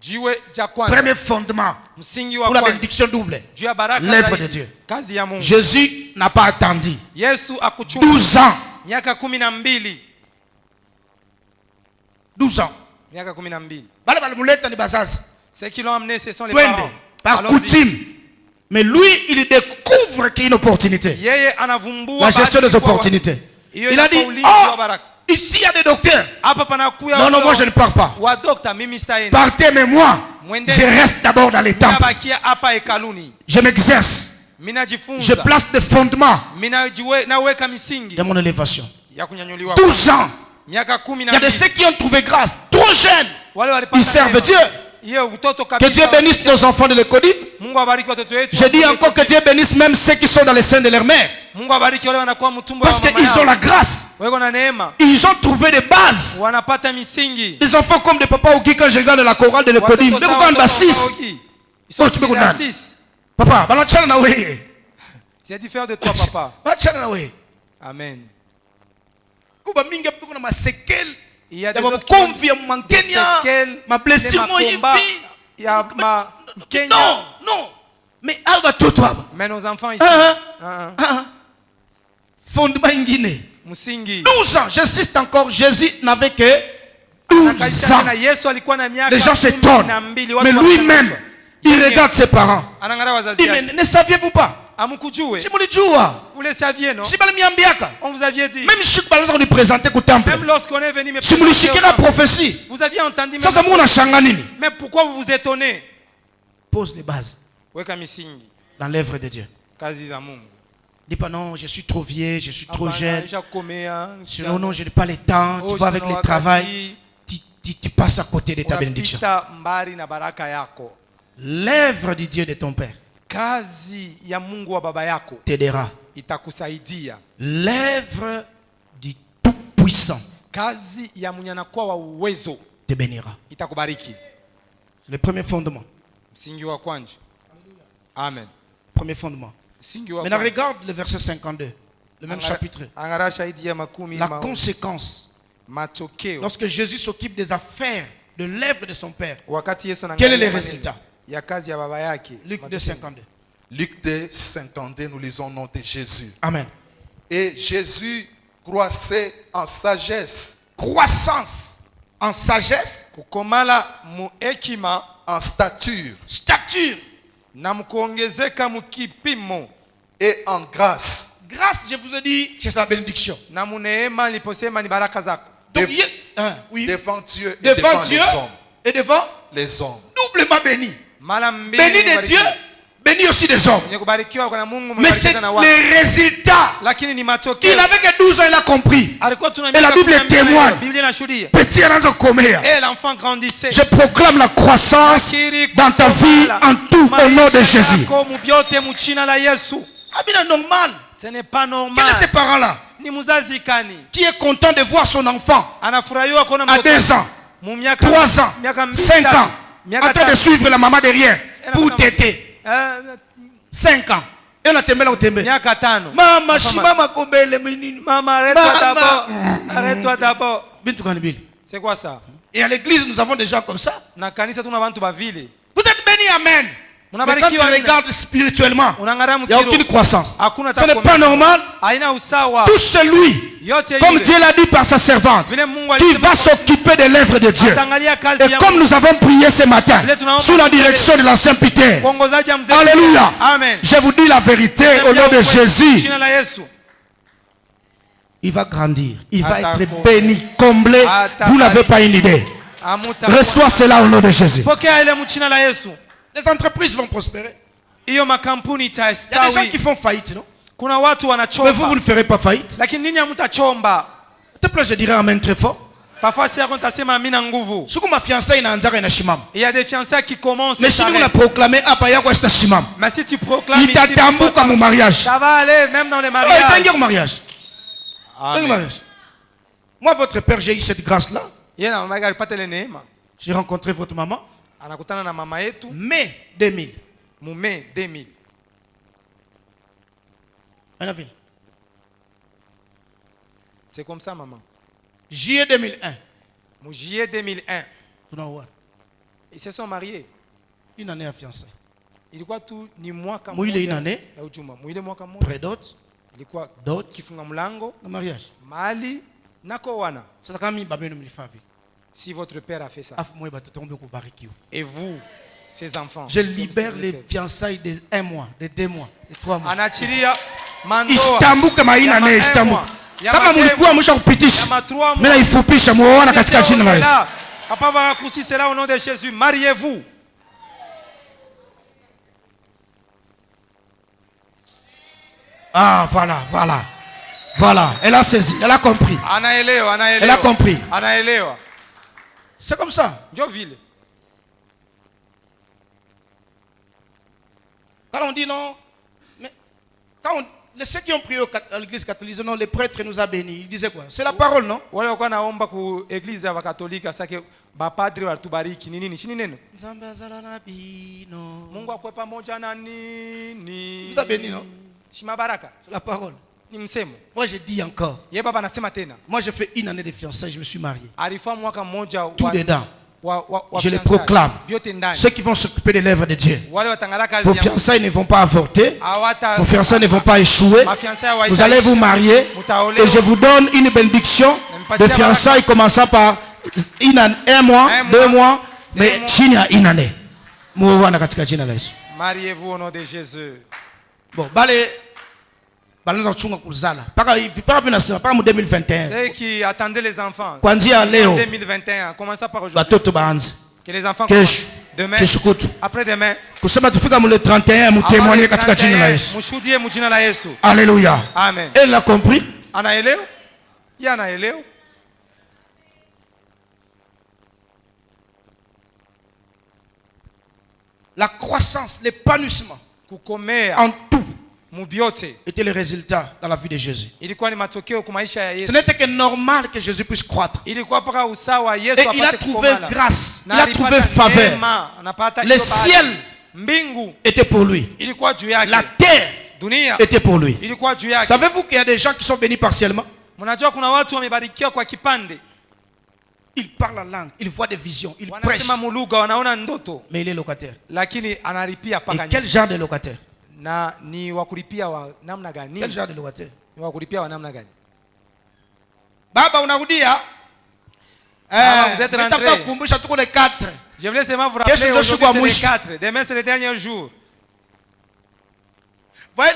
Speaker 2: Jiwe ja kwanza,
Speaker 1: premier fondement
Speaker 2: msingi wa
Speaker 1: pour la
Speaker 2: kwanza
Speaker 1: bénédiction double.
Speaker 2: juu ya baraka
Speaker 1: L'œuvre
Speaker 2: zaidi,
Speaker 1: de Dieu.
Speaker 2: kazi ya Mungu.
Speaker 1: Jésus n'a pas attendu.
Speaker 2: Yesu akuchunga
Speaker 1: 12 ans.
Speaker 2: miaka 12.
Speaker 1: 12 ans.
Speaker 2: Miaka 12.
Speaker 1: Bale balimuleta ni bazazi.
Speaker 2: Ceux qui l'ont amené, ce sont les
Speaker 1: Twende,
Speaker 2: parents.
Speaker 1: par
Speaker 2: Allons-y.
Speaker 1: coutume. Mais lui, il découvre qu'il y a une opportunité.
Speaker 2: Yeye anavumbua
Speaker 1: La gestion
Speaker 2: bahati
Speaker 1: des
Speaker 2: kwa-
Speaker 1: opportunités.
Speaker 2: Hiyo
Speaker 1: Il a dit,
Speaker 2: inakuwa ulinzi wa
Speaker 1: oh,
Speaker 2: baraka.
Speaker 1: ici il y a des docteurs.
Speaker 2: Hapa panakuya
Speaker 1: Non, non, moi je ne pars pas.
Speaker 2: wa doctor, mimi sitaenda.
Speaker 1: Partez, mais moi,
Speaker 2: Mwende.
Speaker 1: je reste d'abord dans les temples.
Speaker 2: Ninabakia hapa hekaluni.
Speaker 1: Je m'exerce.
Speaker 2: Mina
Speaker 1: Je
Speaker 2: jifunza.
Speaker 1: place des fondements
Speaker 2: Mina naweka misingi
Speaker 1: de mon élévation.
Speaker 2: ya kunyanyuliwa.
Speaker 1: 12 ans.
Speaker 2: Miaka
Speaker 1: Il y a de
Speaker 2: 12.
Speaker 1: ceux qui ont trouvé grâce. Trop jeunes.
Speaker 2: Wale walipata
Speaker 1: Ils servent
Speaker 2: neema.
Speaker 1: Dieu.
Speaker 2: Hiyo utoto
Speaker 1: Que
Speaker 2: kabisa.
Speaker 1: Dieu bénisse nos enfants de l'école.
Speaker 2: Mungu abariki watoto wetu.
Speaker 1: Je dis encore que Dieu bénisse même ceux qui sont dans les seins de leur mère.
Speaker 2: Mungu abariki wale wanakuwa mtumbo wa
Speaker 1: Parce
Speaker 2: mama
Speaker 1: qu'ils ont la
Speaker 2: yao.
Speaker 1: grâce.
Speaker 2: Weko na neema.
Speaker 1: Ils ont trouvé des bases.
Speaker 2: Wanapata misingi.
Speaker 1: Les enfants comme de Papa Ogi quand je regarde la chorale de l'école.
Speaker 2: Watoto sawa, watoto wa
Speaker 1: 6.
Speaker 2: Ogi. Ils sont
Speaker 1: Oh, tu peux
Speaker 2: fidèles à
Speaker 1: comprendre.
Speaker 2: 6.
Speaker 1: Papa, banachana na wewe.
Speaker 2: C'est différent de toi, papa.
Speaker 1: Banachana na wewe.
Speaker 2: Amen.
Speaker 1: Kuba mingi hapo kuna masekeli.
Speaker 2: Il y a
Speaker 1: Ya
Speaker 2: des autres
Speaker 1: makonvi ya
Speaker 2: des
Speaker 1: Mankenya.
Speaker 2: séquelles,
Speaker 1: Ma blessure
Speaker 2: des
Speaker 1: moi
Speaker 2: macombats.
Speaker 1: hivi.
Speaker 2: Il y a ma Kenya.
Speaker 1: Non, non. Mais aba toto aba.
Speaker 2: Mais nos enfants ici.
Speaker 1: Ah,
Speaker 2: Ah,
Speaker 1: ah. Fondement ingine.
Speaker 2: Musingi.
Speaker 1: 12 ans, j'insiste encore, Jésus n'avait que 12 ans.
Speaker 2: Na Yesu alikuwa na miaka
Speaker 1: Les gens s'étonnent.
Speaker 2: 12. Watu
Speaker 1: Mais lui-même, il regarde ses parents.
Speaker 2: Anangara
Speaker 1: Il
Speaker 2: wazazi
Speaker 1: dit,
Speaker 2: yake.
Speaker 1: mais ne saviez-vous pas?
Speaker 2: Amukujue.
Speaker 1: Si mulijua,
Speaker 2: Vous le saviez, non?
Speaker 1: si balimiambiaka,
Speaker 2: On vous aviez dit.
Speaker 1: même si balonza kuni présenter ku temple,
Speaker 2: Même lorsqu'on est venu me
Speaker 1: si
Speaker 2: présenter
Speaker 1: mulishikira
Speaker 2: au temple,
Speaker 1: prophétie,
Speaker 2: vous aviez entendu même.
Speaker 1: sasa muna shanga nini?
Speaker 2: Mais pourquoi vous vous étonnez?
Speaker 1: Pose les bases
Speaker 2: Weka misingi.
Speaker 1: dans l'œuvre de Dieu.
Speaker 2: Kazi za Mungu.
Speaker 1: Dis pas non, je suis trop vieux, je suis trop
Speaker 2: Hapana,
Speaker 1: jeune.
Speaker 2: nishakomea.
Speaker 1: Sinon, non, je n'ai pas le temps. Tu
Speaker 2: Oh,
Speaker 1: vas avec
Speaker 2: sinon
Speaker 1: le travail,
Speaker 2: wakati
Speaker 1: tu passes à côté de ta bénédiction.
Speaker 2: unapita mbali na baraka yako.
Speaker 1: L'œuvre du Dieu de ton Père
Speaker 2: Kazi ya Mungu wa baba yako
Speaker 1: t'aidera.
Speaker 2: itakusaidia.
Speaker 1: L'œuvre du Tout-Puissant
Speaker 2: Kazi ya munyanakuwa wa uwezo
Speaker 1: te bénira.
Speaker 2: itakubariki.
Speaker 1: C'est le premier fondement.
Speaker 2: Msingi wa kwanza. Amen.
Speaker 1: Premier fondement.
Speaker 2: Msingi wa
Speaker 1: Maintenant,
Speaker 2: kwanza.
Speaker 1: regarde le verset 52, le même chapitre.
Speaker 2: Angara shahidi ya makumi
Speaker 1: La conséquence,
Speaker 2: matokeo.
Speaker 1: lorsque Jésus s'occupe des affaires de l'œuvre de son Père,
Speaker 2: Wakati Yesu
Speaker 1: quel est le
Speaker 2: maneno
Speaker 1: résultat?
Speaker 2: ya kazi ya baba yake.
Speaker 1: Luc 2, 52.
Speaker 3: Luc 2, 52, nous lisons le nom de Jésus.
Speaker 1: Amen.
Speaker 3: Et Jésus croissait en sagesse,
Speaker 1: Croissance en sagesse,
Speaker 2: Kukomala mu hekima
Speaker 3: en stature
Speaker 1: stature,
Speaker 2: na mkuongezeka mukipimo
Speaker 3: et en grâce
Speaker 1: grâce, je vous ai dit, c'est la bénédiction.
Speaker 2: na muneema niliposema ni baraka zako.
Speaker 1: Donc,
Speaker 3: Dev-
Speaker 1: oui,
Speaker 3: devant Dieu et
Speaker 1: devant
Speaker 3: devant
Speaker 1: Dieu
Speaker 3: les hommes.
Speaker 1: et devant,
Speaker 3: Les hommes.
Speaker 1: doublement béni.
Speaker 2: Mara mbili
Speaker 1: Béni de Dieu, béni aussi des hommes.
Speaker 2: Mwenye kubarikiwa kwa Mungu
Speaker 1: Mais c'est
Speaker 2: mbarikiwa na watu.
Speaker 1: les résultats.
Speaker 2: Lakini ni
Speaker 1: Il
Speaker 2: matokeo.
Speaker 1: n'avait que 12 ans, il a compris.
Speaker 2: Alikuwa tuna
Speaker 1: Et la
Speaker 2: miaka
Speaker 1: Bible
Speaker 2: 12.
Speaker 1: témoigne.
Speaker 2: Biblia inashuhudia.
Speaker 1: Petit anaanza kukomea.
Speaker 2: Et l'enfant grandissait.
Speaker 1: Je proclame la croissance
Speaker 2: Nakiri
Speaker 1: dans ta vie
Speaker 2: kukomala.
Speaker 1: en tout au nom de
Speaker 2: Maisha
Speaker 1: Jésus.
Speaker 2: yako mubyote mu jina la Yesu.
Speaker 1: Abina normal.
Speaker 2: Ce n'est pas
Speaker 1: Quel
Speaker 2: normal.
Speaker 1: est ces parents-là
Speaker 2: Ni muzazi kani.
Speaker 1: qui est content de voir son enfant
Speaker 2: Anafurahiwa kuona
Speaker 1: à 2 ans, 3 ans, 5 ans, en train de suivre la maman derrière pour téter. 5 ans. Et on a tembe là au tembe.
Speaker 2: Miaka 5.
Speaker 1: Mama, shimama kombele menini.
Speaker 2: Mama, arrête-toi d'abord. Arrête-toi d'abord.
Speaker 1: Bintu kanibili.
Speaker 2: C'est quoi ça?
Speaker 1: Et à l'église, nous avons des gens comme ça.
Speaker 2: Na kanisa tuna bantu bavile.
Speaker 1: Vous êtes bénis, amen. Mais quand tu
Speaker 2: Munabarikiwa.
Speaker 1: regardes spirituellement,
Speaker 2: Unang'ara
Speaker 1: il n'y a aucune
Speaker 2: mkiro.
Speaker 1: croissance.
Speaker 2: Hakuna
Speaker 1: Ce n'est
Speaker 2: takomea.
Speaker 1: pas normal.
Speaker 2: Haina usawa.
Speaker 1: Tout celui,
Speaker 2: Yote
Speaker 1: comme
Speaker 2: yule.
Speaker 1: Dieu l'a dit par sa servante,
Speaker 2: Vile Mungu
Speaker 1: qui
Speaker 2: alisema
Speaker 1: va s'occuper de l'œuvre de Dieu.
Speaker 2: atangalia kazi
Speaker 1: Et
Speaker 2: ya
Speaker 1: comme
Speaker 2: Mungu.
Speaker 1: nous avons prié ce matin, sous la direction de l'ancien Peter,
Speaker 2: Kuongozaji ya mzee.
Speaker 1: Alléluia.
Speaker 2: Amen.
Speaker 1: Je vous dis la vérité au nom de Jésus.
Speaker 2: Jina la Yesu.
Speaker 1: Il va grandir. Il va
Speaker 2: Attaque.
Speaker 1: être béni, comblé.
Speaker 2: Attaque.
Speaker 1: Vous n'avez pas une idée.
Speaker 2: Amuta.
Speaker 1: Reçois cela au nom de Jésus.
Speaker 2: Pokea ile mchina la Yesu.
Speaker 1: Les entreprises vont prospérer.
Speaker 2: Hiyo makampuni
Speaker 1: Il y a des gens qui
Speaker 2: itastawi.
Speaker 1: font faillite, non?
Speaker 2: Kuna watu
Speaker 1: Mais vous ne
Speaker 2: wanachomba.
Speaker 1: ferez pas faillite.
Speaker 2: Lakini nini hamtachomba?
Speaker 1: S'il te plaît, je dirais amen très fort.
Speaker 2: Parfois si yako nitasema amina nguvu.
Speaker 1: Siku mafiançailles inaanzaka inashimama.
Speaker 2: Il y a des fiançailles qui commencent
Speaker 1: Mais
Speaker 2: et
Speaker 1: si nous la
Speaker 2: s'arrêtent.
Speaker 1: proclamer hapa yako sitashimama.
Speaker 2: Mais si tu proclames ici,
Speaker 1: Itatambuka mu mariage.
Speaker 2: ça va aller même dans les
Speaker 1: Ah,
Speaker 2: mariages.
Speaker 1: itaingia au mariage. Itaingia au
Speaker 2: Amen.
Speaker 1: mariage. Moi, votre père, j'ai eu cette grâce-là.
Speaker 2: Yeye na mama yake alipata ile neema.
Speaker 1: J'ai rencontré votre maman.
Speaker 2: Anakutana na mama yetu
Speaker 1: Mai 2000.
Speaker 2: mu Mai 2000.
Speaker 1: En avril.
Speaker 2: C'est comme ça maman.
Speaker 1: Juillet 2001.
Speaker 2: Mu juillet 2001,
Speaker 1: Tunaoa.
Speaker 2: ils se sont mariés.
Speaker 1: Une année à fiançailles.
Speaker 2: Ilikuwa tu ni mwaka
Speaker 1: Mwile inane.
Speaker 2: ya ujuma. Mwile mwaka mmoja.
Speaker 1: Près d'autres.
Speaker 2: Ilikuwa
Speaker 1: D'autres.
Speaker 2: kifunga mlango,
Speaker 1: Le mariage.
Speaker 2: mali nako wana.
Speaker 1: Sasa kama mimi babenu mlifavi.
Speaker 2: Si votre père a fait ça.
Speaker 1: Afu mwe batoto ngombe kubarikiwa.
Speaker 2: Et vous, ses enfants.
Speaker 1: Je libère les fiançailles de 1 mois, de 2 mois, de 3 mois.
Speaker 2: Anachilia mandoa.
Speaker 1: Isitambuke maina
Speaker 2: Ya
Speaker 1: ne
Speaker 2: ma-
Speaker 1: isitambuke.
Speaker 2: ya
Speaker 1: Kama
Speaker 2: mademu,
Speaker 1: mlikuwa mwisho kupitisha.
Speaker 2: ya matrua
Speaker 1: Mimi naifupisha muoana katika jina la Yesu.
Speaker 2: Papa va raccourcir cela au nom de Jésus. Mariez-vous.
Speaker 1: Ah, voilà, voilà. Voilà, elle a saisi, elle a compris.
Speaker 2: Anaelewa, anaelewa.
Speaker 1: Elle a compris.
Speaker 2: Anaelewa.
Speaker 1: C'est comme ça.
Speaker 2: Ndio vile.
Speaker 1: Quand on dit non, mais quand ceux qui ont prié à l'église catholique, non, le prêtre nous a bénis. Ils disaient quoi? C'est la parole, non?
Speaker 2: Wale walikuwa naomba ku eglise ya Katolika sake bapadri walitubariki ni nini? Shini neno?
Speaker 1: Nzambe azala na bino.
Speaker 2: Mungu akwe pamoja na nini?
Speaker 1: Vous a béni, non?
Speaker 2: Shima baraka.
Speaker 1: C'est la parole.
Speaker 2: Ni msemo.
Speaker 1: Moi, je dis encore.
Speaker 2: Ye baba anasema tena.
Speaker 1: Moi, j'ai fait 1 année de fiançailles, je me suis marié.
Speaker 2: Alifaa mwaka mmoja
Speaker 1: Tout dedans. Je les
Speaker 2: fiançailles.
Speaker 1: proclame.
Speaker 2: Vyote ndani.
Speaker 1: Ceux qui vont s'occuper de l'œuvre de Dieu.
Speaker 2: Wale watangala kazi
Speaker 1: Vos
Speaker 2: ya
Speaker 1: fiançailles ne vont pas avorter.
Speaker 2: Hawata-
Speaker 1: Vos fiançailles ne vont pas échouer.
Speaker 2: Mafiançailles hawaita-
Speaker 1: Vous allez vous marier.
Speaker 2: Mutaolewa.
Speaker 1: Et je vous donne une bénédiction de fiançailles commençant par 1 mois, 2 mois, mais chini ya 1 année. Muoana katika jina la Yesu.
Speaker 2: Mariez-vous au nom de Jésus.
Speaker 1: Bon, bale banaanza kuchunga kuzala. Paka hivi, paka vinasema paka mu 2021.
Speaker 2: Ceux qui attendaient les enfants.
Speaker 1: Kuanzia leo
Speaker 2: 2021, commençons par aujourd'hui.
Speaker 1: batoto baanze.
Speaker 2: Que les enfants
Speaker 1: Kesho,
Speaker 2: commencent. Demain,
Speaker 1: kesho kutu.
Speaker 2: après-demain,
Speaker 1: Kusema tufika mule 31 mutemwanie katika jina la Yesu.
Speaker 2: mushuhudie mjina la Yesu.
Speaker 1: Alléluia.
Speaker 2: Amen.
Speaker 1: Elle l'a compris.
Speaker 2: Anaelewa? Yeye anaelewa?
Speaker 1: La croissance, l'épanouissement
Speaker 2: Kukomea
Speaker 1: en tout
Speaker 2: mubiote
Speaker 1: était le résultat dans la vie de Jésus.
Speaker 2: ilikuwa ni matokeo kwa maisha ya
Speaker 1: Ce
Speaker 2: Yesu.
Speaker 1: n'était que normal que Jésus puisse croître.
Speaker 2: Ilikuwa paka usawa Yesu
Speaker 1: Et il a
Speaker 2: apate
Speaker 1: trouvé
Speaker 2: kukomala.
Speaker 1: grâce, il
Speaker 2: Na
Speaker 1: a
Speaker 2: alipata
Speaker 1: trouvé faveur.
Speaker 2: neema, anapata
Speaker 1: Le
Speaker 2: hiyo bahati.
Speaker 1: ciel
Speaker 2: Mbingu
Speaker 1: était pour lui.
Speaker 2: ilikuwa juu yake.
Speaker 1: La terre
Speaker 2: Dunia
Speaker 1: était pour lui.
Speaker 2: ilikuwa juu yake.
Speaker 1: Savez-vous qu'il y a des gens qui sont bénis partiellement?
Speaker 2: Mnajua kuna watu wamebarikiwa kwa kipande.
Speaker 1: Il parle la langue, il voit des visions, il prêche,
Speaker 2: Wanasema muluga, wanaona ndoto,
Speaker 1: mais il est locataire.
Speaker 2: lakini analipia
Speaker 1: Et
Speaker 2: paka
Speaker 1: quel genre de locataire?
Speaker 2: na ni wakulipia wa namna gani?
Speaker 1: Quel genre de locataire?
Speaker 2: Ni wakulipia wa namna gani?
Speaker 1: Baba unarudia?
Speaker 2: Vous êtes rentré.
Speaker 1: Nataka kukumbusha tuko le 4.
Speaker 2: Je voulais seulement vous
Speaker 1: Qu'est-ce
Speaker 2: rappeler
Speaker 1: que je suis
Speaker 2: aujourd'hui c'est le
Speaker 1: mouche?
Speaker 2: 4. Demain c'est le dernier jour.
Speaker 1: Voyez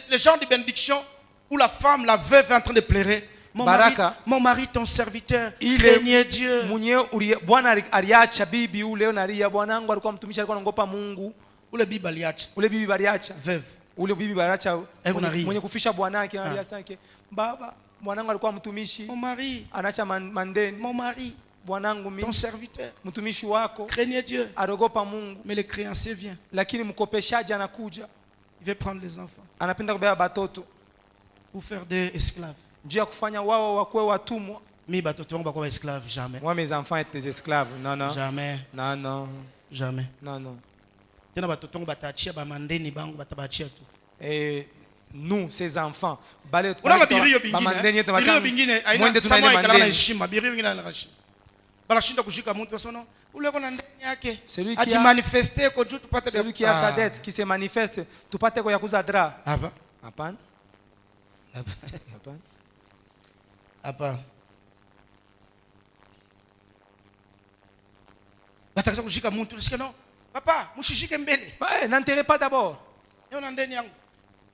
Speaker 1: les gens de bénédiction où la femme, la veuve est en train de pleurer.
Speaker 2: Baraka.
Speaker 1: Mon mari, ton serviteur,
Speaker 2: Ile
Speaker 1: craignez Dieu.
Speaker 2: mwenye Bwana aliacha bibi ule nalia, bwanangu alikuwa mtumishi, alikuwa anaogopa Mungu.
Speaker 1: Ule bibi aliacha.
Speaker 2: Ule bibi baliacha.
Speaker 1: Veuve.
Speaker 2: Ule bibi baliacha
Speaker 1: unalia.
Speaker 2: mwenye kufisha bwanake analia sake. Baba, bwanangu alikuwa mtumishi.
Speaker 1: Mon mari,
Speaker 2: Anaacha mandeni.
Speaker 1: mon mari,
Speaker 2: Bwanangu
Speaker 1: ton
Speaker 2: mimi
Speaker 1: serviteur,
Speaker 2: mtumishi wako
Speaker 1: craignez Dieu.
Speaker 2: arogopa Mungu,
Speaker 1: Mais le créancier vient.
Speaker 2: lakini mkopeshaji anakuja.
Speaker 1: Il veut prendre les enfants
Speaker 2: anapenda kubeba batoto
Speaker 1: pour faire des esclaves.
Speaker 2: juu ya kufanya wao wakuwe watumwa.
Speaker 1: Mais batoto wangu bakuwa esclaves jamais.
Speaker 2: Moi mes enfants étaient des esclaves. Non non.
Speaker 1: Jamais.
Speaker 2: Non non.
Speaker 1: Jamais.
Speaker 2: Non non.
Speaker 1: Tena batoto wangu batachia ba mandeni bangu batabachia tu.
Speaker 2: Et nous ces enfants bale
Speaker 1: Unaona birio bingine.
Speaker 2: bamandeni yetu
Speaker 1: Birio bingine
Speaker 2: mwende tunaende
Speaker 1: kala na
Speaker 2: mandeni.
Speaker 1: heshima, birio bingine na heshima. Banashinda kushika mtu sono ule kona ndani yake.
Speaker 2: Celui qui a
Speaker 1: ajimanifeste ko juu tupate
Speaker 2: celui qui a sa dette qui se manifeste tupate kwa yakuza dra.
Speaker 1: Hapa.
Speaker 2: Hapana.
Speaker 1: Hapa.
Speaker 2: Hapana.
Speaker 1: Hapa. Bataka kushika mtu nisikia no. Papa, mshishike mbele.
Speaker 2: Eh, n'enterrez pas d'abord.
Speaker 1: Yeye na ndani yangu.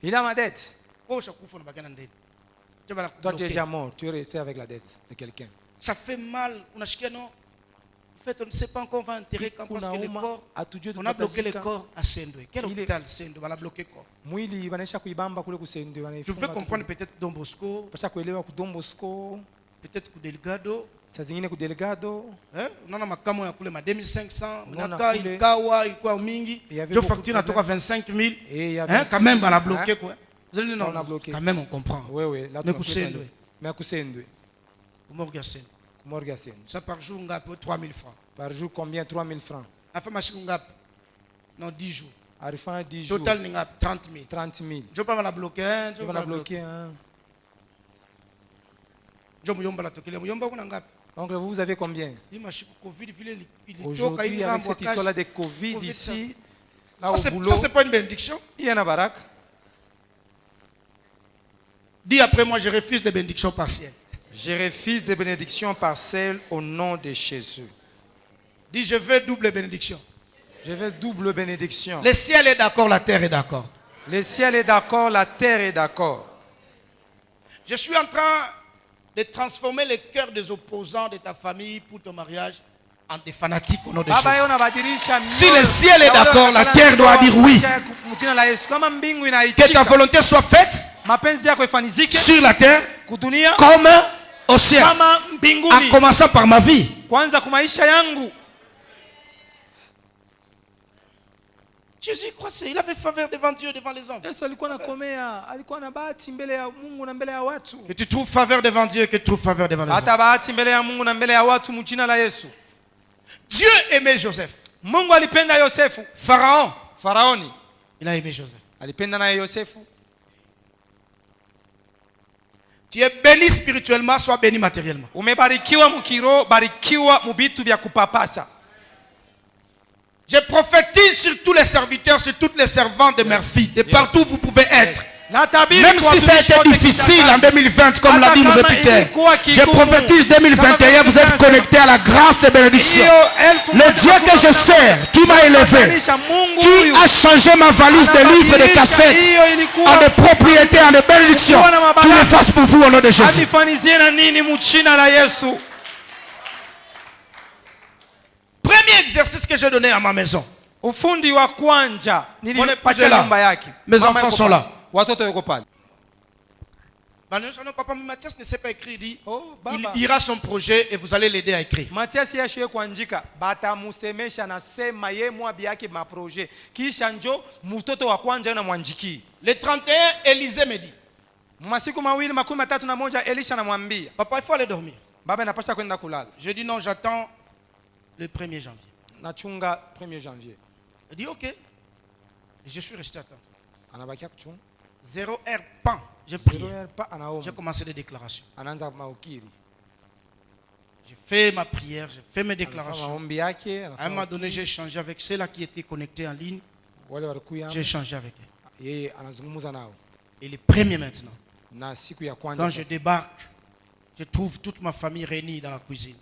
Speaker 2: Il a ma dette.
Speaker 1: Wewe ushakufa na bagana ndani.
Speaker 2: Toi tu es déjà mort, tu es resté avec la dette de quelqu'un.
Speaker 1: Ça fait mal, unashikia no. En fait, on ne sait pas encore on va enterrer quand parce que le corps on a bloqué le corps à Sendwe. Quel hôpital Sendwe? On a bloqué le corps.
Speaker 2: Mwili wanaisha kuibamba kule kusendwe wanaifanya.
Speaker 1: Je veux comprendre peut-être Don Bosco,
Speaker 2: pasha kuelewa ku Don Bosco,
Speaker 1: peut-être ku Delgado,
Speaker 2: saa zingine ku Delgado.
Speaker 1: Unaona makamo ya kule ma 2500,
Speaker 2: Unaona
Speaker 1: naka
Speaker 2: kule.
Speaker 1: ikawa ilikuwa mingi. Jo facture natoka 25000. Quand même on a bloqué quoi. Vous allez non,
Speaker 2: on a bloqué.
Speaker 1: Quand même on comprend.
Speaker 2: Oui oui, là
Speaker 1: Mais ku Sendwe.
Speaker 2: Mais ku Sendwe.
Speaker 1: Morga Sendwe.
Speaker 2: Morga Sendwe.
Speaker 1: Ça par jour ngapi 3000 francs.
Speaker 2: Par jour combien? 3000 francs.
Speaker 1: Afa masiku ngapi? Non 10 jours.
Speaker 2: Arifan 10 jours.
Speaker 1: Total ni ngapi? 30000.
Speaker 2: 30000.
Speaker 1: Je pas la bloquer,
Speaker 2: je vais la bloquer hein.
Speaker 1: Jo muyomba la tokile. Muyomba kuna ngapi?
Speaker 2: Donc vous avez combien? Aujourd'hui avec cette histoire de Covid ici, là au boulot.
Speaker 1: Ça c'est pas une bénédiction.
Speaker 2: Il y en a barak.
Speaker 1: Dis après moi je refuse les bénédictions partielles.
Speaker 2: Je refuse des bénédictions partielles au nom de Jésus.
Speaker 1: Dis je veux double bénédiction.
Speaker 2: Je veux double bénédiction.
Speaker 1: Le ciel est d'accord, la terre est d'accord.
Speaker 2: Le ciel est d'accord, la terre est d'accord.
Speaker 1: Je suis en train de transformer les cœurs des opposants de ta famille pour ton mariage en des fanatiques au nom de Jésus. Si le ciel est d'accord, la terre doit dire oui. Que ta volonté soit faite sur la terre comme au ciel. En commençant par ma vie. Jésus croit il avait faveur devant Dieu, devant les hommes. Que tu trouves faveur devant Dieu, que tu trouves faveur devant les hommes. Dieu aimait Joseph. Pharaon, il a aimé Joseph. Tu es béni spirituellement, sois béni matériellement. Je prophétise sur tous les serviteurs, sur toutes les servantes de Murphy, de partout où vous pouvez être. Même si ça a été difficile en 2020, comme l'a dit M. Peter, je prophétise 2021, vous êtes connectés à la grâce de bénédiction. Le Dieu que je sers, qui m'a élevé, qui a changé ma valise de livres et de cassettes en des propriétés, en des bénédictions, qui le fasse pour vous au nom de Jésus. Premier exercice que j'ai donné à ma maison. Mes enfants sont là. Papa Mathias ne sait pas écrire, il dira son projet et vous allez l'aider à écrire. Le 31, Élisée me dit, papa, il faut aller dormir. Je dis non, j'attends le 1er janvier. Il dit ok. Je suis resté à attendre. 0 heure, pan. J'ai prié. J'ai commencé des déclarations. J'ai fait ma prière, j'ai fait mes déclarations. À un moment donné, j'ai échangé avec ceux-là qui étaient connectés en ligne. J'ai échangé avec eux. Et les premiers maintenant, quand je débarque, je trouve toute ma famille réunie dans la cuisine.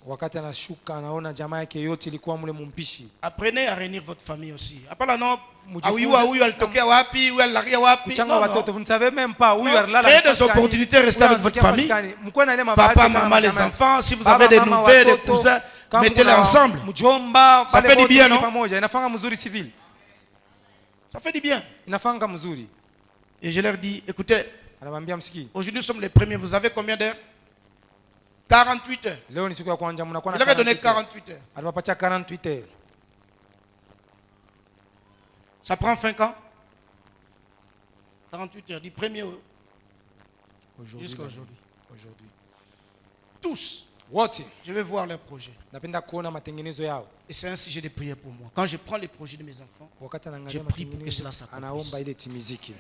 Speaker 1: Apprenez à réunir votre famille aussi. Vous ne savez même pas où créez des opportunités, restez avec votre famille. Papa, maman, les enfants. Si vous avez des nouvelles, des cousins, mettez-les ensemble. Ça fait du bien, non? Ça fait du bien. Et je leur dis, écoutez, aujourd'hui nous sommes les premiers. Vous avez combien d'heures? 48 heures. Je leur ai donné 48 heures. Ça prend fin quand? 48 heures, du 1er jusqu'à aujourd'hui. Tous,
Speaker 2: Wote
Speaker 1: je vais voir leurs projets.
Speaker 2: napenda kuona matengenezo yao.
Speaker 1: Et c'est un sujet de prière pour moi. Quand je prends les projets de mes enfants,
Speaker 2: Wakati
Speaker 1: je
Speaker 2: anaangalia
Speaker 1: prie pour que
Speaker 2: matengenezo,
Speaker 1: cela s'accomplisse.
Speaker 2: anaomba ile timiziki.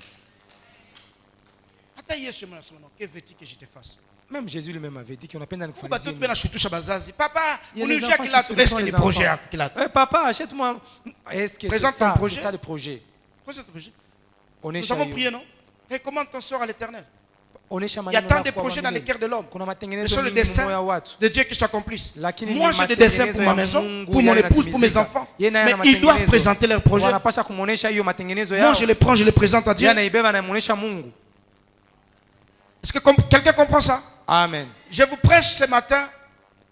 Speaker 1: Hata Yesu mwana sema, que veux-tu que je te fasse?
Speaker 2: Même Jésus lui-même avait dit qu'on appelle
Speaker 1: Pourquoi tout le monde a chuté chez bazazi? Papa,
Speaker 2: Il y a
Speaker 1: on
Speaker 2: les
Speaker 1: nous dit
Speaker 2: enfants
Speaker 1: qu'il a
Speaker 2: qui
Speaker 1: tout.
Speaker 2: se
Speaker 1: Est-ce
Speaker 2: font
Speaker 1: que les
Speaker 2: les
Speaker 1: projets
Speaker 2: enfants.
Speaker 1: qu'il a?
Speaker 2: Papa, achète-moi. Est-ce que
Speaker 1: Présente
Speaker 2: c'est
Speaker 1: ton
Speaker 2: ça,
Speaker 1: projet.
Speaker 2: c'est ça le projet?
Speaker 1: Présente ton projet.
Speaker 2: On est
Speaker 1: Nous avons
Speaker 2: chez
Speaker 1: prié, non? Recommande ton sort à l'Éternel.
Speaker 2: on est chez
Speaker 1: Il y a tant de projets dans les cœurs de l'homme.
Speaker 2: Kuna
Speaker 1: Mais
Speaker 2: matengenezo
Speaker 1: sur le
Speaker 2: mingi
Speaker 1: dessein
Speaker 2: moyo ya watu.
Speaker 1: de Dieu qui s'accomplisse.
Speaker 2: Lakini
Speaker 1: Moi,
Speaker 2: ni
Speaker 1: j'ai des dessins
Speaker 2: matengenezo
Speaker 1: pour
Speaker 2: ya
Speaker 1: ma maison,
Speaker 2: Mungu
Speaker 1: pour mon
Speaker 2: yale
Speaker 1: épouse, pour mes
Speaker 2: yanatimizika.
Speaker 1: enfants.
Speaker 2: Yeye naye
Speaker 1: Mais
Speaker 2: ana
Speaker 1: ils doivent
Speaker 2: matengenezo.
Speaker 1: présenter leurs projets.
Speaker 2: Wanapaswa kumuonesha hiyo matengenezo
Speaker 1: Moi,
Speaker 2: yao.
Speaker 1: je les prends, je les présente à Dieu.
Speaker 2: Yeye anaibeba na muonesha Mungu.
Speaker 1: Est-ce que quelqu'un comprend ça?
Speaker 2: Amen.
Speaker 1: Je vous prêche ce matin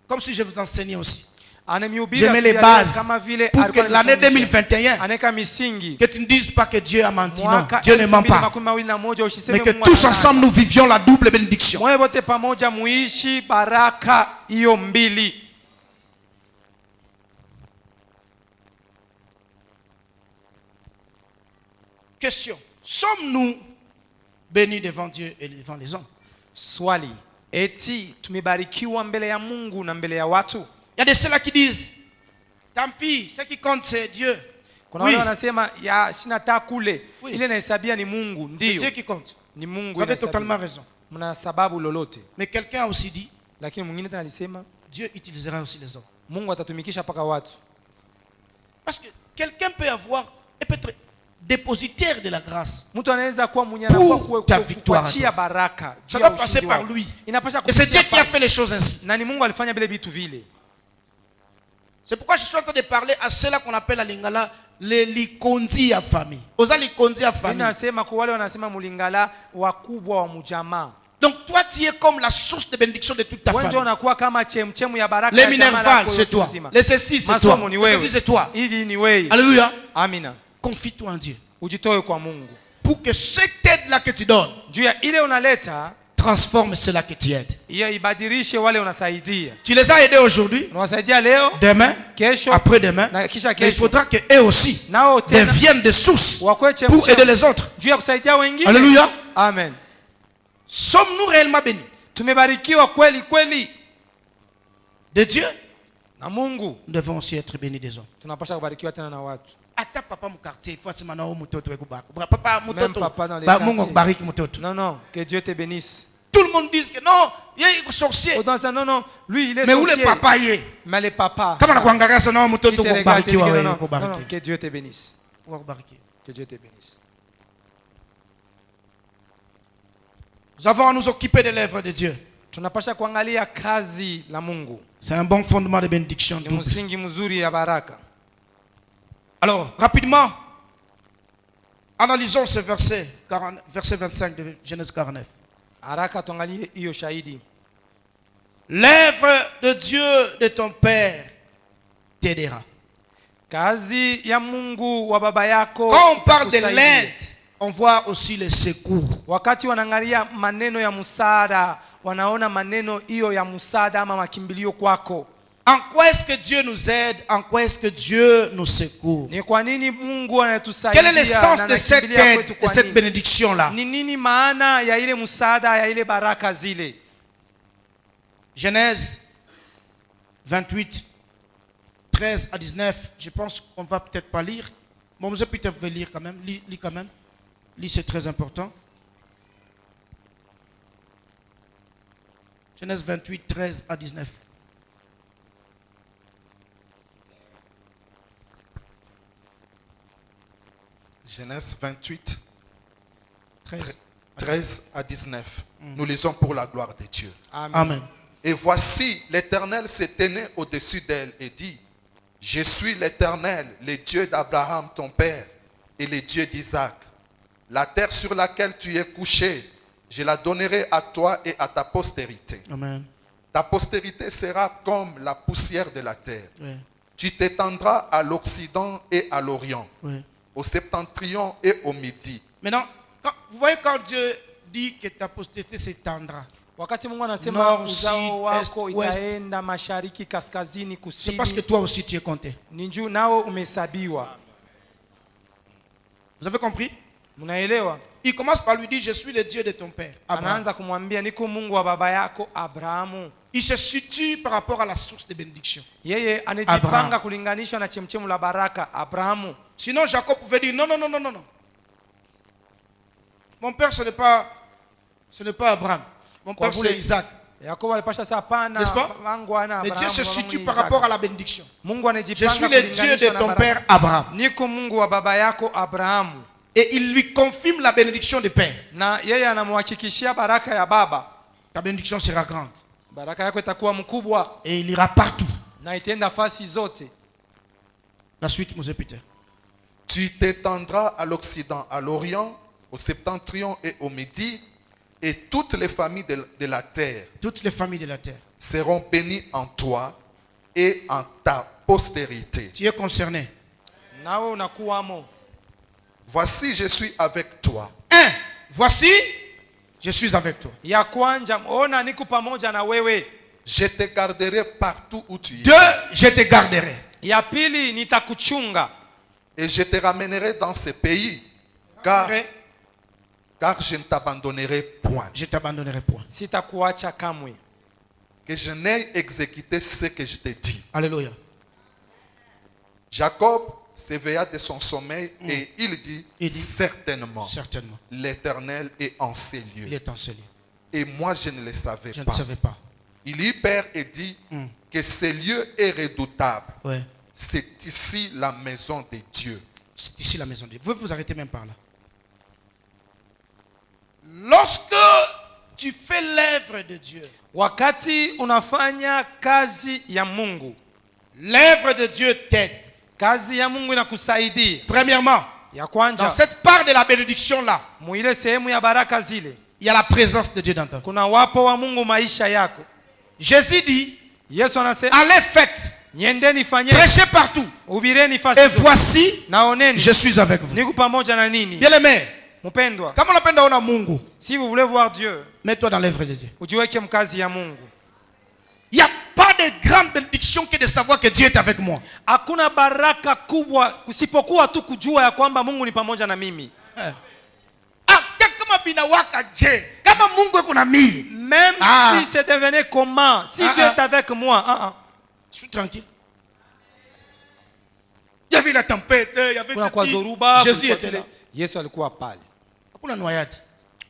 Speaker 1: comme si je vous enseignais aussi.
Speaker 2: Anamhubiri
Speaker 1: Je mets les
Speaker 2: pia
Speaker 1: bases
Speaker 2: kama vile
Speaker 1: pour que
Speaker 2: alikuwa
Speaker 1: l'année
Speaker 2: anafundisha.
Speaker 1: 2021,
Speaker 2: Anaweka misingi.
Speaker 1: que tu ne dises pas que Dieu a menti. Non,
Speaker 2: Mwaka
Speaker 1: Dieu ne ment pas.
Speaker 2: 2021 usiseme
Speaker 1: Mais que
Speaker 2: Mungu
Speaker 1: tous
Speaker 2: anataka.
Speaker 1: ensemble nous vivions la double bénédiction.
Speaker 2: Mwe wote pamoja muishi baraka hiyo mbili.
Speaker 1: Question. Sommes-nous bénis devant Dieu et devant les hommes?
Speaker 2: Swali, eti tumebarikiwa mbele ya Mungu na mbele ya watu?
Speaker 1: Il y a de ceux-là qui disent, tant pis, ce qui compte c'est Dieu.
Speaker 2: Kuna
Speaker 1: Oui,
Speaker 2: wale wanasema ya sinataka kule.
Speaker 1: Oui.
Speaker 2: Ile nahesabia ni Mungu,
Speaker 1: c'est
Speaker 2: ndio.
Speaker 1: Dieu qui compte.
Speaker 2: Ni Mungu
Speaker 1: Vous avez
Speaker 2: inahesabia.
Speaker 1: totalement raison.
Speaker 2: Mna sababu lolote.
Speaker 1: Mais quelqu'un a aussi dit,
Speaker 2: Lakini mwingine tena alisema
Speaker 1: Dieu utilisera aussi les hommes.
Speaker 2: Mungu atatumikisha paka watu.
Speaker 1: Parce que quelqu'un peut avoir, et peut être dépositaire de la grâce.
Speaker 2: Mtu anaweza kuwa mwenye
Speaker 1: Pour
Speaker 2: anakuwa
Speaker 1: ta victoire.
Speaker 2: kuachia baraka.
Speaker 1: Ça
Speaker 2: juu ya
Speaker 1: doit passer
Speaker 2: ushindi
Speaker 1: par
Speaker 2: wako.
Speaker 1: lui.
Speaker 2: Inapasha
Speaker 1: Et c'est
Speaker 2: kupitia
Speaker 1: Dieu qui a
Speaker 2: pa-
Speaker 1: fait les choses ainsi.
Speaker 2: na ni Mungu alifanya vile vitu vile.
Speaker 1: C'est pourquoi je suis en train de parler à ceux-là qu'on appelle à Lingala les likondi à famille. Aux likondi à
Speaker 2: Mimi
Speaker 1: famille.
Speaker 2: nasema kwa wale wanasema mulingala wakubwa wa mjamaa.
Speaker 1: Donc toi, tu es comme la source de bénédiction de toute ta
Speaker 2: Wewe ndio
Speaker 1: famille.
Speaker 2: unakuwa kama chemchemu ya baraka
Speaker 1: Les
Speaker 2: ya jamaa
Speaker 1: Minerval,
Speaker 2: lako
Speaker 1: c'est
Speaker 2: yote
Speaker 1: toi.
Speaker 2: nzima.
Speaker 1: Les ceci, c'est toi.
Speaker 2: Masomo ni
Speaker 1: Les
Speaker 2: wewe.
Speaker 1: ceci, c'est toi.
Speaker 2: Hivi ni wewe.
Speaker 1: Alléluia.
Speaker 2: Amina.
Speaker 1: Confie-toi en Dieu.
Speaker 2: Ujitoe kwa Mungu.
Speaker 1: Pour que cette aide-là que tu donnes
Speaker 2: Juu ya ile unaleta,
Speaker 1: transforme cela que tu aides.
Speaker 2: hiyo ibadilishe wale unasaidia.
Speaker 1: Tu les as aidés aujourd'hui,
Speaker 2: Unawasaidia leo,
Speaker 1: demain,
Speaker 2: kesho,
Speaker 1: après-demain.
Speaker 2: na kisha
Speaker 1: Mais il
Speaker 2: kesho.
Speaker 1: faudra qu'eux aussi
Speaker 2: Nao tena
Speaker 1: deviennent des sources
Speaker 2: wakwe
Speaker 1: pour aider
Speaker 2: chemchemu.
Speaker 1: les autres.
Speaker 2: Juu ya kusaidia wengine.
Speaker 1: Alléluia.
Speaker 2: Amen.
Speaker 1: Sommes-nous réellement bénis
Speaker 2: Tumebarikiwa kweli kweli
Speaker 1: de Dieu?
Speaker 2: na Mungu.
Speaker 1: Nous devons aussi être bénis des hommes.
Speaker 2: Tunapaswa kubarikiwa tena na watu.
Speaker 1: Ata papa mu quartier, il faut asema na mutoto wekubariki. Papa mutoto.
Speaker 2: papa dans les
Speaker 1: Ba Mungu
Speaker 2: quartiers.
Speaker 1: bariki mutoto.
Speaker 2: Non, non, que Dieu te bénisse.
Speaker 1: Tout le monde dit que non, il est sorcier.
Speaker 2: Autant ça, non, non, lui il est
Speaker 1: Mais où
Speaker 2: sorcier.
Speaker 1: le papa y est?
Speaker 2: Mais le papa.
Speaker 1: Kama nakuangalia sana
Speaker 2: Il
Speaker 1: mutoto
Speaker 2: te regarde,
Speaker 1: kubariki
Speaker 2: il te dit que
Speaker 1: wewe
Speaker 2: non, non,
Speaker 1: kubariki.
Speaker 2: non, que Dieu te bénisse.
Speaker 1: Kubariki.
Speaker 2: Que Dieu te bénisse.
Speaker 1: Nous avons à nous occuper de l'œuvre de Dieu.
Speaker 2: Tunapasha kuangalia kazi la Mungu.
Speaker 1: C'est un bon fondement de bénédiction.
Speaker 2: Ni msingi mzuri ya baraka.
Speaker 1: Alors, rapidement, analysons ce verset, verset 25 de Genèse 49.
Speaker 2: Haraka tuangalie hiyo shahidi.
Speaker 1: L'œuvre de Dieu de ton Père t'aidera.
Speaker 2: Kazi ya Mungu wa baba yako.
Speaker 1: Quand on parle de
Speaker 2: itakusaidia.
Speaker 1: l'aide, on voit aussi le secours.
Speaker 2: Wakati wanaangalia maneno ya msaada, wanaona maneno hiyo ya msaada ama makimbilio kwako.
Speaker 1: En quoi est-ce que Dieu nous aide? En quoi est-ce que Dieu nous secourt?
Speaker 2: Ni kwa nini Mungu anatusaidia?
Speaker 1: Quel est le sens
Speaker 2: na
Speaker 1: de cette
Speaker 2: anakimbilia
Speaker 1: aide,
Speaker 2: kwetu
Speaker 1: de
Speaker 2: kwa
Speaker 1: cette
Speaker 2: nini?
Speaker 1: bénédiction-là?
Speaker 2: Ni nini maana ya ile msaada ya ile baraka zile?
Speaker 1: Genèse 28, 13 à 19. Je pense qu'on va peut-être pas lire. Bon, vous peut-être pouvez lire quand même. Lis quand même. Lis, c'est très important. Genèse 28, 13 à 19.
Speaker 3: Genèse 28,
Speaker 1: 13.
Speaker 3: 13 à 19. Nous lisons pour la gloire de Dieu.
Speaker 1: Amen.
Speaker 3: Et voici, l'Éternel s'est tenu au-dessus d'elle et dit, je suis l'Éternel, le Dieu d'Abraham, ton père, et le Dieu d'Isaac. La terre sur laquelle tu es couché, je la donnerai à toi et à ta postérité.
Speaker 1: Amen.
Speaker 3: Ta postérité sera comme la poussière de la terre.
Speaker 1: Oui.
Speaker 3: Tu t'étendras à l'Occident et à l'Orient,
Speaker 1: Oui.
Speaker 3: au septentrion et au midi.
Speaker 1: Maintenant, vous voyez quand Dieu dit que ta postérité s'étendra.
Speaker 2: Wakati Mungu anasema
Speaker 1: Nord,
Speaker 2: uzao
Speaker 1: sud,
Speaker 2: wako
Speaker 1: est, ouest.
Speaker 2: itaenda mashariki, kaskazini,
Speaker 1: C'est parce que
Speaker 2: kusini,
Speaker 1: toi aussi tu es compté.
Speaker 2: ni juu nao umehesabiwa.
Speaker 1: Vous avez compris?
Speaker 2: Mnaelewa?
Speaker 1: Il commence par lui dire, je suis le Dieu de ton père, Abraham.
Speaker 2: Anaanza kumwambia niko Mungu wa baba yako Abrahamu.
Speaker 1: Il se situe par rapport à la source de bénédiction.
Speaker 2: Yeye anajipanga kulinganisha na chemchemu la baraka Abrahamu.
Speaker 1: Sinon Jacob pouvait dire non, non, non, non, non, non. Mon père ce n'est pas Abraham. Mon père c'est Isaac. N'est-ce pas? Mais Dieu se situe par rapport à la bénédiction. Je suis le Dieu de ton père Abraham. Et il lui confirme la bénédiction de père. Ta bénédiction sera grande. Et il ira partout. La suite, Mosée Peter.
Speaker 3: Tu t'étendras à l'Occident, à l'Orient, au Septentrion et au Midi, et toutes les familles de la terre,
Speaker 1: toutes les familles de la terre
Speaker 3: seront bénies en toi et en ta postérité.
Speaker 1: Tu es concerné.
Speaker 3: Voici, je suis avec toi.
Speaker 1: Voici, je suis avec toi.
Speaker 3: Je te garderai partout où tu es.
Speaker 1: 2, je te garderai.
Speaker 3: Et je te ramènerai dans ce pays, car je ne t'abandonnerai point.
Speaker 1: Je t'abandonnerai point.
Speaker 3: Que je n'ai exécuté ce que je t'ai dit.
Speaker 1: Alléluia.
Speaker 3: Jacob s'éveilla de son sommeil et il dit certainement, l'Éternel est en ces lieux.
Speaker 1: Il est en ces lieux.
Speaker 3: Et moi je ne le savais
Speaker 1: Je
Speaker 3: pas.
Speaker 1: ne savais pas.
Speaker 3: Il y perd et dit que ce lieu est redoutable.
Speaker 1: Ouais.
Speaker 3: C'est ici la maison de Dieu.
Speaker 1: C'est ici la maison de Dieu. Vous vous arrêtez même par là. Lorsque tu fais l'œuvre de Dieu,
Speaker 2: wakati unafanya kazi ya Mungu,
Speaker 1: l'œuvre de Dieu t'aide.
Speaker 2: Kazi ya Mungu inakusaidia.
Speaker 1: Premièrement, dans cette part de la bénédiction là,
Speaker 2: muile sehemu ya baraka zile,
Speaker 1: il y a la présence de Dieu dans ta vie.
Speaker 2: Kuna wapo wa Mungu maisha yako.
Speaker 1: Jésus dit,
Speaker 2: Yesu anasema,
Speaker 1: allez faites,
Speaker 2: niendeni fanyeni,
Speaker 1: prêchez partout,
Speaker 2: ubireni fasi,
Speaker 1: et voici,
Speaker 2: naoneni,
Speaker 1: je suis avec vous.
Speaker 2: Niko pamoja na nini?
Speaker 1: Bien aimé,
Speaker 2: mpendwa,
Speaker 1: kama unapenda ona Mungu,
Speaker 2: si vous voulez voir Dieu,
Speaker 1: mets-toi dans l'œuvre de Dieu.
Speaker 2: ujiweke mkazi ya Mungu.
Speaker 1: Il n'y a pas de grande bénédiction que de savoir que Dieu est avec moi.
Speaker 2: Hakuna baraka kubwa kusipokuwa tu kujua ya kwamba Mungu ni pamoja na mimi.
Speaker 1: Kama Mungu eko na mimi,
Speaker 2: même si c'est devenu comment, si Dieu est avec moi,
Speaker 1: je suis tranquille. Il y avait la tempête, il y avait Jésus était là.
Speaker 2: Yesu alikuwa pale.
Speaker 1: Hakuna noyade.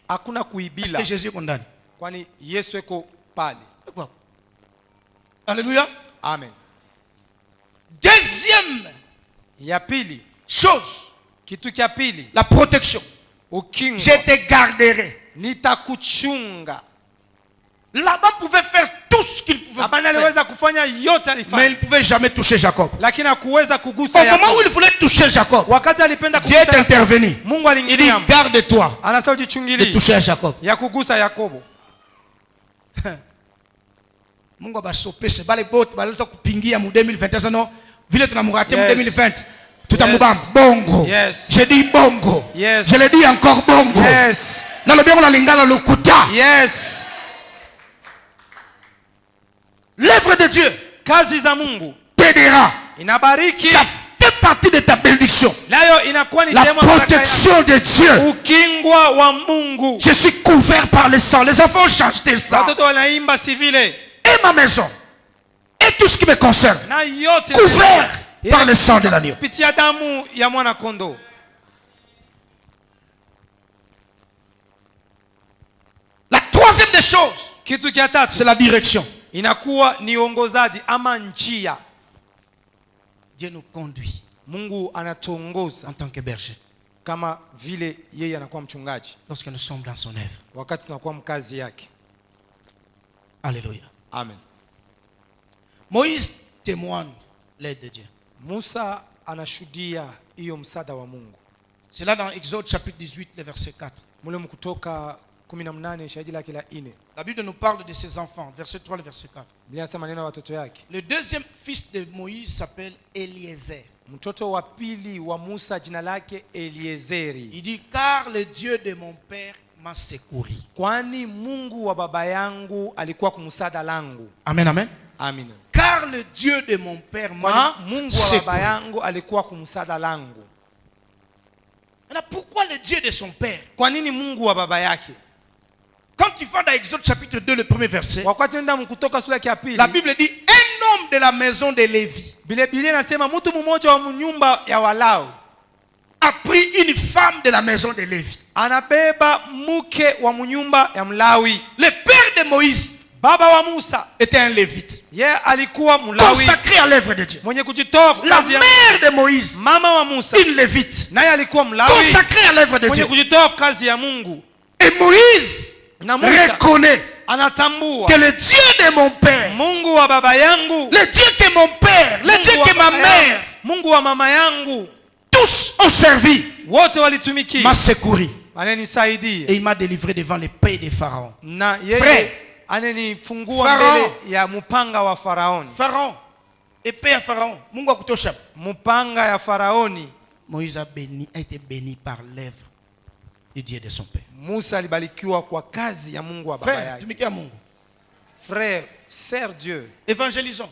Speaker 2: Hakuna kuibila.
Speaker 1: Parce que Jésus est condamné.
Speaker 2: Kwani Yesu eko pale.
Speaker 1: Alléluia.
Speaker 2: Amen.
Speaker 1: Deuxième
Speaker 2: ya pili,
Speaker 1: chose,
Speaker 2: kitu kia pili,
Speaker 1: la protection.
Speaker 2: Ukingo.
Speaker 1: Je te garderai.
Speaker 2: Nitakuchunga.
Speaker 1: Laban pouvait faire tout ce qu'il pouvait faire. Mais il ne pouvait jamais toucher Jacob. Au moment où il voulait toucher Jacob, Dieu est intervenu. Il dit, garde-toi de toucher à Jacob. Mungu abasopeshe bale bote baleza kupingia mu 2021 no vile tunamurate mu 2020 tutamubamba bongo. Je dis bongo. Je le dis encore bongo. Na lo bien la lingala lokuta. L'œuvre de Dieu,
Speaker 2: kazi za Mungu,
Speaker 1: t'aidera.
Speaker 2: Inabariki.
Speaker 1: Ça fait partie de ta bénédiction. La protection de Dieu.
Speaker 2: Ukingwa wa Mungu.
Speaker 1: Je suis couvert par le sang. Les enfants changent de sang. Et ma maison. Et tout ce qui me concerne. Couvert par le sang de l'agneau. La troisième des choses, c'est la direction.
Speaker 2: Inakuwa ni ongozaji ama njia.
Speaker 1: Dieu nous conduit.
Speaker 2: Mungu anatuongoza
Speaker 1: en tant que berger.
Speaker 2: Kama vile yeye anakuwa mchungaji.
Speaker 1: Lorsque nous sommes dans son œuvre.
Speaker 2: Wakati tunakuwa mkazi yake.
Speaker 1: Alléluia.
Speaker 2: Amen.
Speaker 1: Moïse témoigne l'aide de Dieu.
Speaker 2: Musa anashuhudia hiyo msaada wa Mungu.
Speaker 1: C'est là dans Exode chapitre 18 le verset 4.
Speaker 2: Mule Kutoka 18 shahidi lake la 4.
Speaker 1: La Bible nous parle de ses enfants, verset 3 le verset 4. Le deuxième fils de Moïse s'appelle Eliezer.
Speaker 2: Mtoto wa pili wa Musa jina lake Eliezeri.
Speaker 1: Il dit, car le Dieu de mon père m'a secouru.
Speaker 2: Kwani Mungu wa baba yangu alikuwa kumsaada langu.
Speaker 1: Amen, amen.
Speaker 2: Amen.
Speaker 1: Car le Dieu de mon père m'a
Speaker 2: Mungu wa baba yangu alikuwa kumsaada langu.
Speaker 1: Voilà pourquoi le Dieu de son père.
Speaker 2: Kwa nini Mungu wa baba yake?
Speaker 1: Quand tu vas dans Exode chapitre 2, le premier verset,
Speaker 2: Wakati nenda Kutoka sura ya pili,
Speaker 1: la Bible dit un homme de la maison de Lévi
Speaker 2: Biblia inasema mtu mmoja wa nyumba ya Walawi
Speaker 1: a pris une femme de la maison de Lévi.
Speaker 2: anabeba mke wa nyumba ya Mlawi.
Speaker 1: Le père de Moïse
Speaker 2: Baba wa Musa
Speaker 1: était un lévite,
Speaker 2: ye alikuwa Mlawi
Speaker 1: consacré à l'œuvre de Dieu.
Speaker 2: mwenye kujitoa kwa
Speaker 1: La
Speaker 2: kazi ya
Speaker 1: mère de Moïse,
Speaker 2: mama wa Musa
Speaker 1: une lévite,
Speaker 2: naye alikuwa Mlawi
Speaker 1: consacré à l'œuvre de
Speaker 2: mwenye
Speaker 1: Dieu.
Speaker 2: kujitoa kwa kazi ya Mungu.
Speaker 1: Et Moïse
Speaker 2: Na Musa
Speaker 1: reconnaît
Speaker 2: anatambua
Speaker 1: que le Dieu de mon père,
Speaker 2: Mungu wa baba yangu,
Speaker 1: le Dieu que mon père, le Dieu que ma mère,
Speaker 2: Mungu wa mama yangu,
Speaker 1: tous ont servi,
Speaker 2: wote walitumikia,
Speaker 1: m'a secouru.
Speaker 2: ananisaidia
Speaker 1: Et il m'a délivré devant les pays des pharaons.
Speaker 2: na
Speaker 1: Frère,
Speaker 2: yeye ananifungua
Speaker 1: Pharaon,
Speaker 2: mbele ya mpanga wa Faraoni.
Speaker 1: Pharaon, épée à Pharaon, Mungu akutosha.
Speaker 2: Mpanga ya Faraoni.
Speaker 1: Moïse a été béni par l'œuvre du Dieu de son père.
Speaker 2: Musa alibarikiwa kwa kazi ya Mungu wa baba
Speaker 1: Frère,
Speaker 2: yake.
Speaker 1: tumikia Mungu.
Speaker 2: Frère, sers Dieu.
Speaker 1: Évangélisons.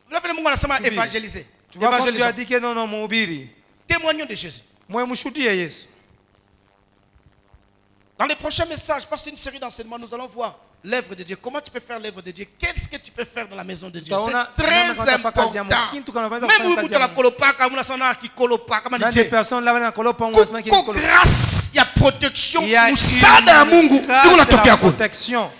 Speaker 1: Vous appelez Mungu anasema évangéliser.
Speaker 2: Tu vois quand tu
Speaker 1: Évangélisons.
Speaker 2: as dit que non mhubiri.
Speaker 1: Témoignons de Jésus.
Speaker 2: Mwe mshuhudie Yesu.
Speaker 1: Dans les prochains messages, parce que c'est une série d'enseignements, nous allons voir l'œuvre de Dieu. Comment tu peux faire l'œuvre de Dieu? Qu'est-ce que tu peux faire dans la maison de Dieu? C'est très important. Même vous, tu la kolopaka, vous sana qui kolopaka,
Speaker 2: Dans des personnes là na kolopa on wasema ki
Speaker 1: kolopa. Grâce, il y a protection.
Speaker 2: Il y a
Speaker 1: Musada Mungu.
Speaker 2: protection.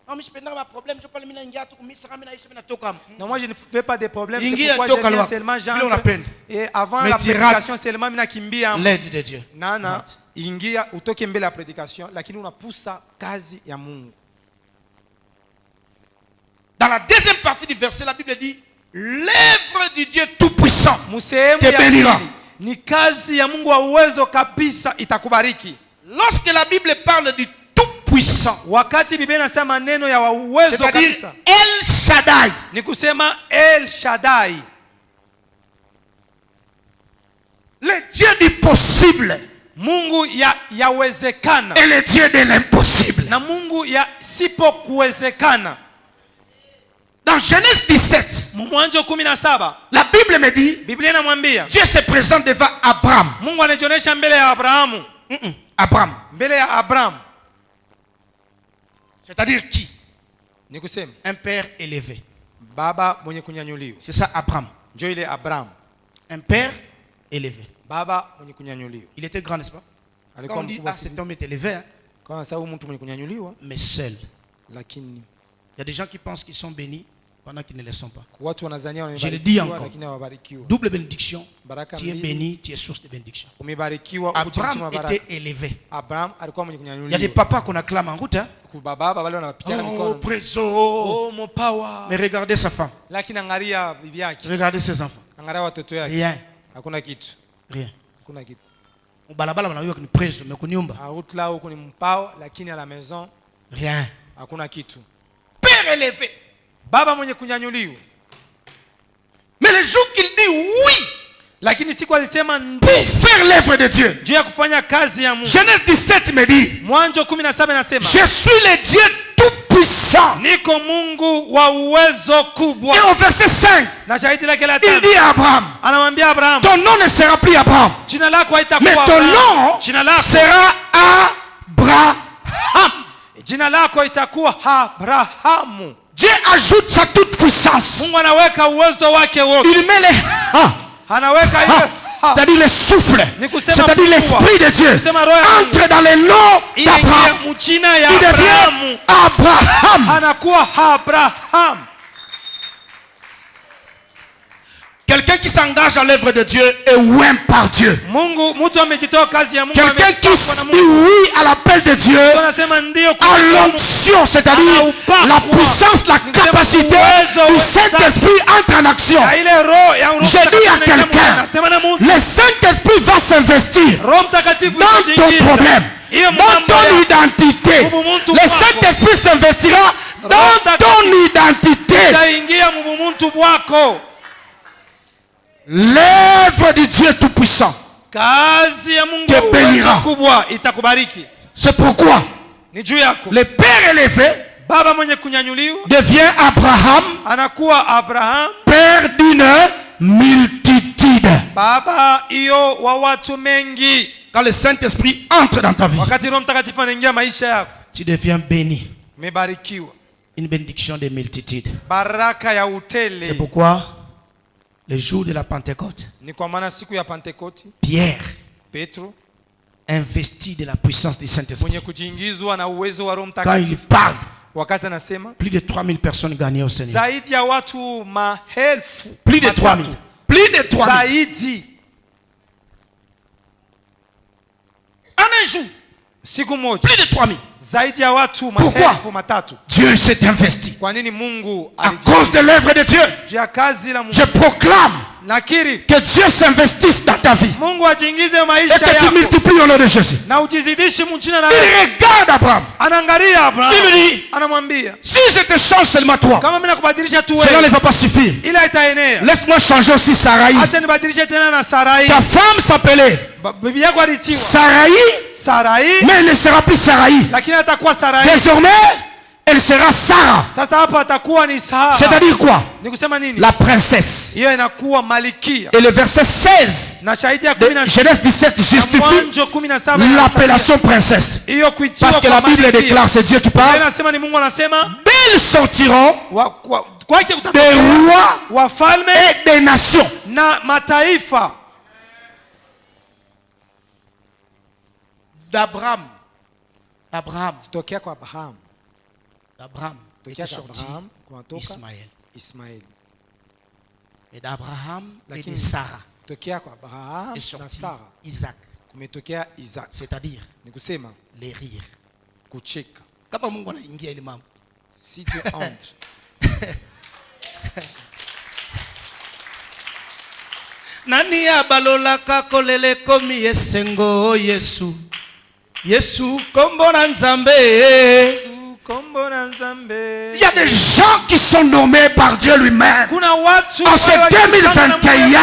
Speaker 1: Non, mais je peux pas problème, je parle mina ngia tu kumisa kama na ishi na toka.
Speaker 2: Non, moi je ne fais pas de problème, c'est
Speaker 1: Ingia
Speaker 2: pourquoi
Speaker 1: toka
Speaker 2: je viens
Speaker 1: lwa.
Speaker 2: seulement
Speaker 1: Vile unapenda.
Speaker 2: et avant
Speaker 1: Mais
Speaker 2: la
Speaker 1: tu rates
Speaker 2: prédication seulement mina kimbia.
Speaker 1: l'aide de Dieu.
Speaker 2: Nana ingia utoke mbele ya prédication lakini unapusa kazi ya Mungu.
Speaker 1: Dans la deuxième partie du verset, la Bible dit l'œuvre du Dieu tout-puissant
Speaker 2: Musehemu
Speaker 1: te
Speaker 2: ya
Speaker 1: bénira.
Speaker 2: pili, ni kazi ya Mungu wa uwezo kabisa itakubariki.
Speaker 1: Lorsque la Bible parle du tout-puissant,
Speaker 2: Wakati Biblia inasema maneno ya wa uwezo
Speaker 1: c'est-à-dire
Speaker 2: kabisa,
Speaker 1: El Shaddai,
Speaker 2: ni kusema El Shaddai,
Speaker 1: le Dieu du possible
Speaker 2: Mungu yawezekana
Speaker 1: et le Dieu de l'impossible.
Speaker 2: na Mungu ya sipo kuwezekana.
Speaker 1: Dans Genèse 17,
Speaker 2: Mwanzo 17
Speaker 1: la Bible me dit
Speaker 2: Biblia inamwambia
Speaker 1: Dieu se présente devant Abraham.
Speaker 2: Mungu anajionyesha mbele ya Abrahamu.
Speaker 1: Abraham,
Speaker 2: Mbele ya Abraham
Speaker 1: c'est-à-dire qui?
Speaker 2: ni kusema
Speaker 1: Un père élevé.
Speaker 2: baba mwenye kunyanyuliwa.
Speaker 1: C'est ça Abraham.
Speaker 2: Ndio ile Abraham,
Speaker 1: Un père élevé.
Speaker 2: baba mwenye kunyanyuliwa.
Speaker 1: Il était grand, n'est-ce pas? Quand
Speaker 2: Alikuwa
Speaker 1: on dit
Speaker 2: mkubwa,
Speaker 1: ah, cet homme est élevé, hein,
Speaker 2: kwa sababu mtu mwenye kunyanyuliwa,
Speaker 1: mais seul.
Speaker 2: lakini
Speaker 1: Il y a des gens qui pensent qu'ils sont bénis pendant qu'ils ne le sont pas.
Speaker 2: watu wanazania
Speaker 1: Je le dis
Speaker 2: wamebarikiwa
Speaker 1: encore.
Speaker 2: lakini hawabarikiwa.
Speaker 1: Double bénédiction.
Speaker 2: Baraka
Speaker 1: Tu es
Speaker 2: mbili.
Speaker 1: béni, tu es source de bénédiction.
Speaker 2: Umebarikiwa ukuchimchima
Speaker 1: Abraham
Speaker 2: baraka.
Speaker 1: était élevé.
Speaker 2: Abraham alikuwa mwenye
Speaker 1: Il y a des
Speaker 2: kunyanyuliwa.
Speaker 1: papas qu'on acclame en route. Hein?
Speaker 2: Baba wale wanapigana
Speaker 1: Oh,
Speaker 2: mikono.
Speaker 1: préso.
Speaker 2: Oh, mon power.
Speaker 1: Mais regardez sa femme.
Speaker 2: Lakini angalia bibi yake,
Speaker 1: Regardez ses enfants.
Speaker 2: angalia watoto yake.
Speaker 1: Rien.
Speaker 2: Hakuna kitu.
Speaker 1: Rien.
Speaker 2: Hakuna kitu.
Speaker 1: Balabala wanajua ni preso, mais kunyumba.
Speaker 2: Outla huko ni mpao lakini à la maison
Speaker 1: Rien.
Speaker 2: hakuna kitu.
Speaker 1: Père élevé.
Speaker 2: Baba mwenye kunyanyuliwa.
Speaker 1: Mais le jour qu'il dit oui
Speaker 2: Lakini siku alisema
Speaker 1: pour faire l'œuvre de Dieu.
Speaker 2: juu ya kufanya kazi ya Mungu.
Speaker 1: Genèse 17 me dit
Speaker 2: Mwanzo 17 nasema
Speaker 1: je suis le Dieu tout-puissant.
Speaker 2: niko Mungu wa uwezo kubwa.
Speaker 1: Et au verset 5,
Speaker 2: Na shahidi lake la
Speaker 1: il
Speaker 2: tano
Speaker 1: dit à Abraham,
Speaker 2: anamwambia Abraham,
Speaker 1: ton nom ne sera plus Abraham,
Speaker 2: jina lako
Speaker 1: mais
Speaker 2: haitakuwa
Speaker 1: ton
Speaker 2: Abraham.
Speaker 1: nom
Speaker 2: Jina lako
Speaker 1: sera Abraham.
Speaker 2: jina lako itakuwa Abrahamu.
Speaker 1: Dieu ajoute sa toute-puissance.
Speaker 2: Mungu anaweka uwezo wake wote.
Speaker 1: Il met les
Speaker 2: Anaweka ile
Speaker 1: c'est-à-dire le souffle,
Speaker 2: Ni kusema
Speaker 1: c'est-à-dire
Speaker 2: Mungu.
Speaker 1: l'esprit de Dieu
Speaker 2: Kusema roho ya Mungu.
Speaker 1: entre dans le nom d'Abraham.
Speaker 2: ile mchina ya
Speaker 1: Il
Speaker 2: Abrahamu
Speaker 1: devient Abraham.
Speaker 2: anakuwa Abraham.
Speaker 1: Quelqu'un qui s'engage à l'œuvre de Dieu est oint par Dieu.
Speaker 2: Mungu mtu amejitoa kazi ya Mungu.
Speaker 1: Quelqu'un qui
Speaker 2: amejitoa kwa
Speaker 1: dit
Speaker 2: Mungu.
Speaker 1: oui à l'appel de Dieu
Speaker 2: Anasema ndio kwa
Speaker 1: à
Speaker 2: Mungu.
Speaker 1: l'onction, c'est-à-dire la puissance, la capacité du Saint-Esprit entre en action.
Speaker 2: Ya ile roho ya Roho
Speaker 1: Je dis à
Speaker 2: Mtakatifu
Speaker 1: quelqu'un,
Speaker 2: anasema na Mungu.
Speaker 1: le Saint-Esprit va s'investir
Speaker 2: Roho Mtakatifu
Speaker 1: dans ton
Speaker 2: itajiingiza.
Speaker 1: problème,
Speaker 2: Hiyo
Speaker 1: dans
Speaker 2: mambo
Speaker 1: ton
Speaker 2: ya-
Speaker 1: identité.
Speaker 2: Mubumuntu
Speaker 1: Le
Speaker 2: wako.
Speaker 1: Saint-Esprit s'investira dans ton identité.
Speaker 2: itaingia mubumuntu bwako.
Speaker 1: L'œuvre du Dieu Tout-Puissant.
Speaker 2: Kazi ya Mungu
Speaker 1: Te
Speaker 2: wa uwezo
Speaker 1: bénira.
Speaker 2: kubwa itakubariki.
Speaker 1: C'est pourquoi
Speaker 2: Ni juu yako.
Speaker 1: le Père élevé
Speaker 2: Baba mwenye kunyanyuliwa
Speaker 1: devient Abraham,
Speaker 2: anakuwa Abraham,
Speaker 1: père d'une multitude.
Speaker 2: Baba iyo wa watu mengi.
Speaker 1: Quand le Saint-Esprit entre dans ta vie,
Speaker 2: Wakati Roho Mtakatifu anaingia maisha yako,
Speaker 1: tu deviens béni.
Speaker 2: umebarikiwa.
Speaker 1: Une bénédiction des multitudes.
Speaker 2: Baraka ya
Speaker 1: C'est
Speaker 2: utele.
Speaker 1: pourquoi, le jour de la Pentecôte,
Speaker 2: Ni kwa maana siku ya Pentekoti,
Speaker 1: Pierre,
Speaker 2: Petro
Speaker 1: investi de la puissance du Saint-Esprit,
Speaker 2: mwenye kujiingizwa na uwezo wa Roho
Speaker 1: quand il
Speaker 2: Mtakatifu,
Speaker 1: parle,
Speaker 2: wakati anasema
Speaker 1: plus de 3000 personnes gagnées au Seigneur.
Speaker 2: zaidi ya watu maelfu,
Speaker 1: Plus de 3000.
Speaker 2: matatu.
Speaker 1: Plus de 3000.
Speaker 2: Zaidi
Speaker 1: En un jour,
Speaker 2: siku moja,
Speaker 1: plus de 3000.
Speaker 2: zaidi ya watu
Speaker 1: Pourquoi?
Speaker 2: maelfu matatu.
Speaker 1: Dieu s'est investi.
Speaker 2: Kwa nini Mungu
Speaker 1: À cause de l'œuvre de Dieu,
Speaker 2: juu ya kazi la Mungu?
Speaker 1: je proclame
Speaker 2: Nakiri
Speaker 1: que Dieu s'investisse dans ta vie
Speaker 2: Mungu ajiingize
Speaker 1: et
Speaker 2: maisha
Speaker 1: que tu
Speaker 2: yako
Speaker 1: multiplies au nom de Jésus.
Speaker 2: na ujizidishi mchina na
Speaker 1: Il regarde Abraham.
Speaker 2: anaangalia Abraham,
Speaker 1: Il lui dit,
Speaker 2: anamwambia
Speaker 1: si je te change seulement toi,
Speaker 2: kama mimi nakubadilisha tu
Speaker 1: cela ne
Speaker 2: wewe,
Speaker 1: va pas suffire.
Speaker 2: ila itaenea.
Speaker 1: Laisse-moi changer aussi Sarai.
Speaker 2: Acha nibadilishe tena na Sarai.
Speaker 1: Ta femme s'appelait
Speaker 2: Bibi yako alitiwa
Speaker 1: Sarai,
Speaker 2: Sarai,
Speaker 1: mais elle ne sera plus Sarai.
Speaker 2: lakini atakuwa Sarai.
Speaker 1: Désormais, elle sera Sarah.
Speaker 2: Sasa hapa atakuwa ni Sara.
Speaker 1: C'est-à-dire quoi?
Speaker 2: Ni kusema nini?
Speaker 1: La princesse.
Speaker 2: Hiyo inakuwa malikia.
Speaker 1: Et le verset 16
Speaker 2: Na shahidi ya
Speaker 1: de
Speaker 2: 17
Speaker 1: Genèse 17 justifie
Speaker 2: Mwanzo 17
Speaker 1: l'appellation princesse.
Speaker 2: hiyo kuitiwa
Speaker 1: Parce que
Speaker 2: kwa
Speaker 1: la Bible
Speaker 2: malikia.
Speaker 1: déclare, c'est Dieu qui
Speaker 2: Biblia
Speaker 1: parle,
Speaker 2: inasema ni Mungu anasema
Speaker 1: d'elles sortiront
Speaker 2: kwake
Speaker 1: des
Speaker 2: kutatokea
Speaker 1: rois
Speaker 2: wafalme
Speaker 1: et des nations.
Speaker 2: na mataifa.
Speaker 1: D'Abraham. Abraham.
Speaker 2: Tokea kwa Abraham.
Speaker 1: D'Abraham était
Speaker 2: Tokea kwa
Speaker 1: sorti
Speaker 2: Abraham kunatoka
Speaker 1: Ismaël.
Speaker 2: Ismaili.
Speaker 1: Et d'Abraham et de
Speaker 2: Lakini
Speaker 1: Sarah
Speaker 2: tokea kwa Abraham
Speaker 1: est
Speaker 2: na
Speaker 1: sorti
Speaker 2: Sara
Speaker 1: Isaac.
Speaker 2: kumetokea Isaac.
Speaker 1: C'est-à-dire
Speaker 2: Ni kusema
Speaker 1: les rires.
Speaker 2: kucheka.
Speaker 1: Kama Mungu anaingia ile mambo.
Speaker 2: Si Dieu entre.
Speaker 1: Nani abalolaka kolele komi esengo Yesu. Yesu kombo na Nzambe.
Speaker 2: Kombo na Nzambe.
Speaker 1: Il y a des gens qui sont nommés par Dieu lui-même.
Speaker 2: Kuna watu
Speaker 1: En ce 2021,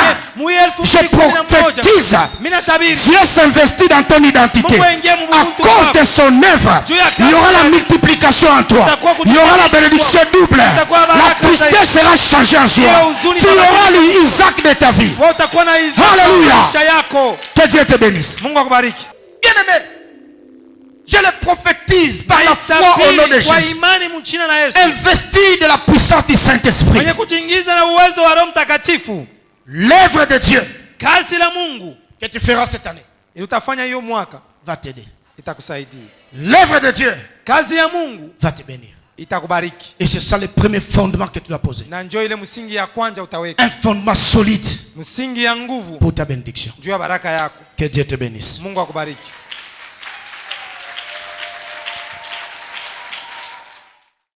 Speaker 1: je prophétise, Dieu s'investit dans ton identité. À cause de son œuvre, il y aura la multiplication en toi. Il y aura la bénédiction double. La tristesse sera changée en joie. Tu auras l'Isaac de ta vie. Alléluia. Que Dieu te bénisse.
Speaker 2: Mungu akubariki.
Speaker 1: Bien-aimé, je le prophétise par la foi au nom de
Speaker 2: Kwa
Speaker 1: Jésus.
Speaker 2: imani mchina na Yesu.
Speaker 1: Investi de la puissance du Saint-Esprit.
Speaker 2: Mwenye kujiingiza na uwezo wa Roho Mtakatifu.
Speaker 1: L'œuvre de Dieu
Speaker 2: Kazi la Mungu
Speaker 1: que tu feras cette année
Speaker 2: utafanya hiyo mwaka
Speaker 1: va t'aider.
Speaker 2: itakusaidia.
Speaker 1: L'œuvre de Dieu
Speaker 2: Kazi ya Mungu
Speaker 1: va te bénir.
Speaker 2: itakubariki.
Speaker 1: Et c'est ça le premier fondement que tu dois poser.
Speaker 2: Na njoo ile msingi ya kwanza utaweka.
Speaker 1: Un fondement solide
Speaker 2: Msingi ya nguvu
Speaker 1: pour ta bénédiction.
Speaker 2: juu ya baraka yako.
Speaker 1: Que Dieu te bénisse.
Speaker 2: Mungu akubariki.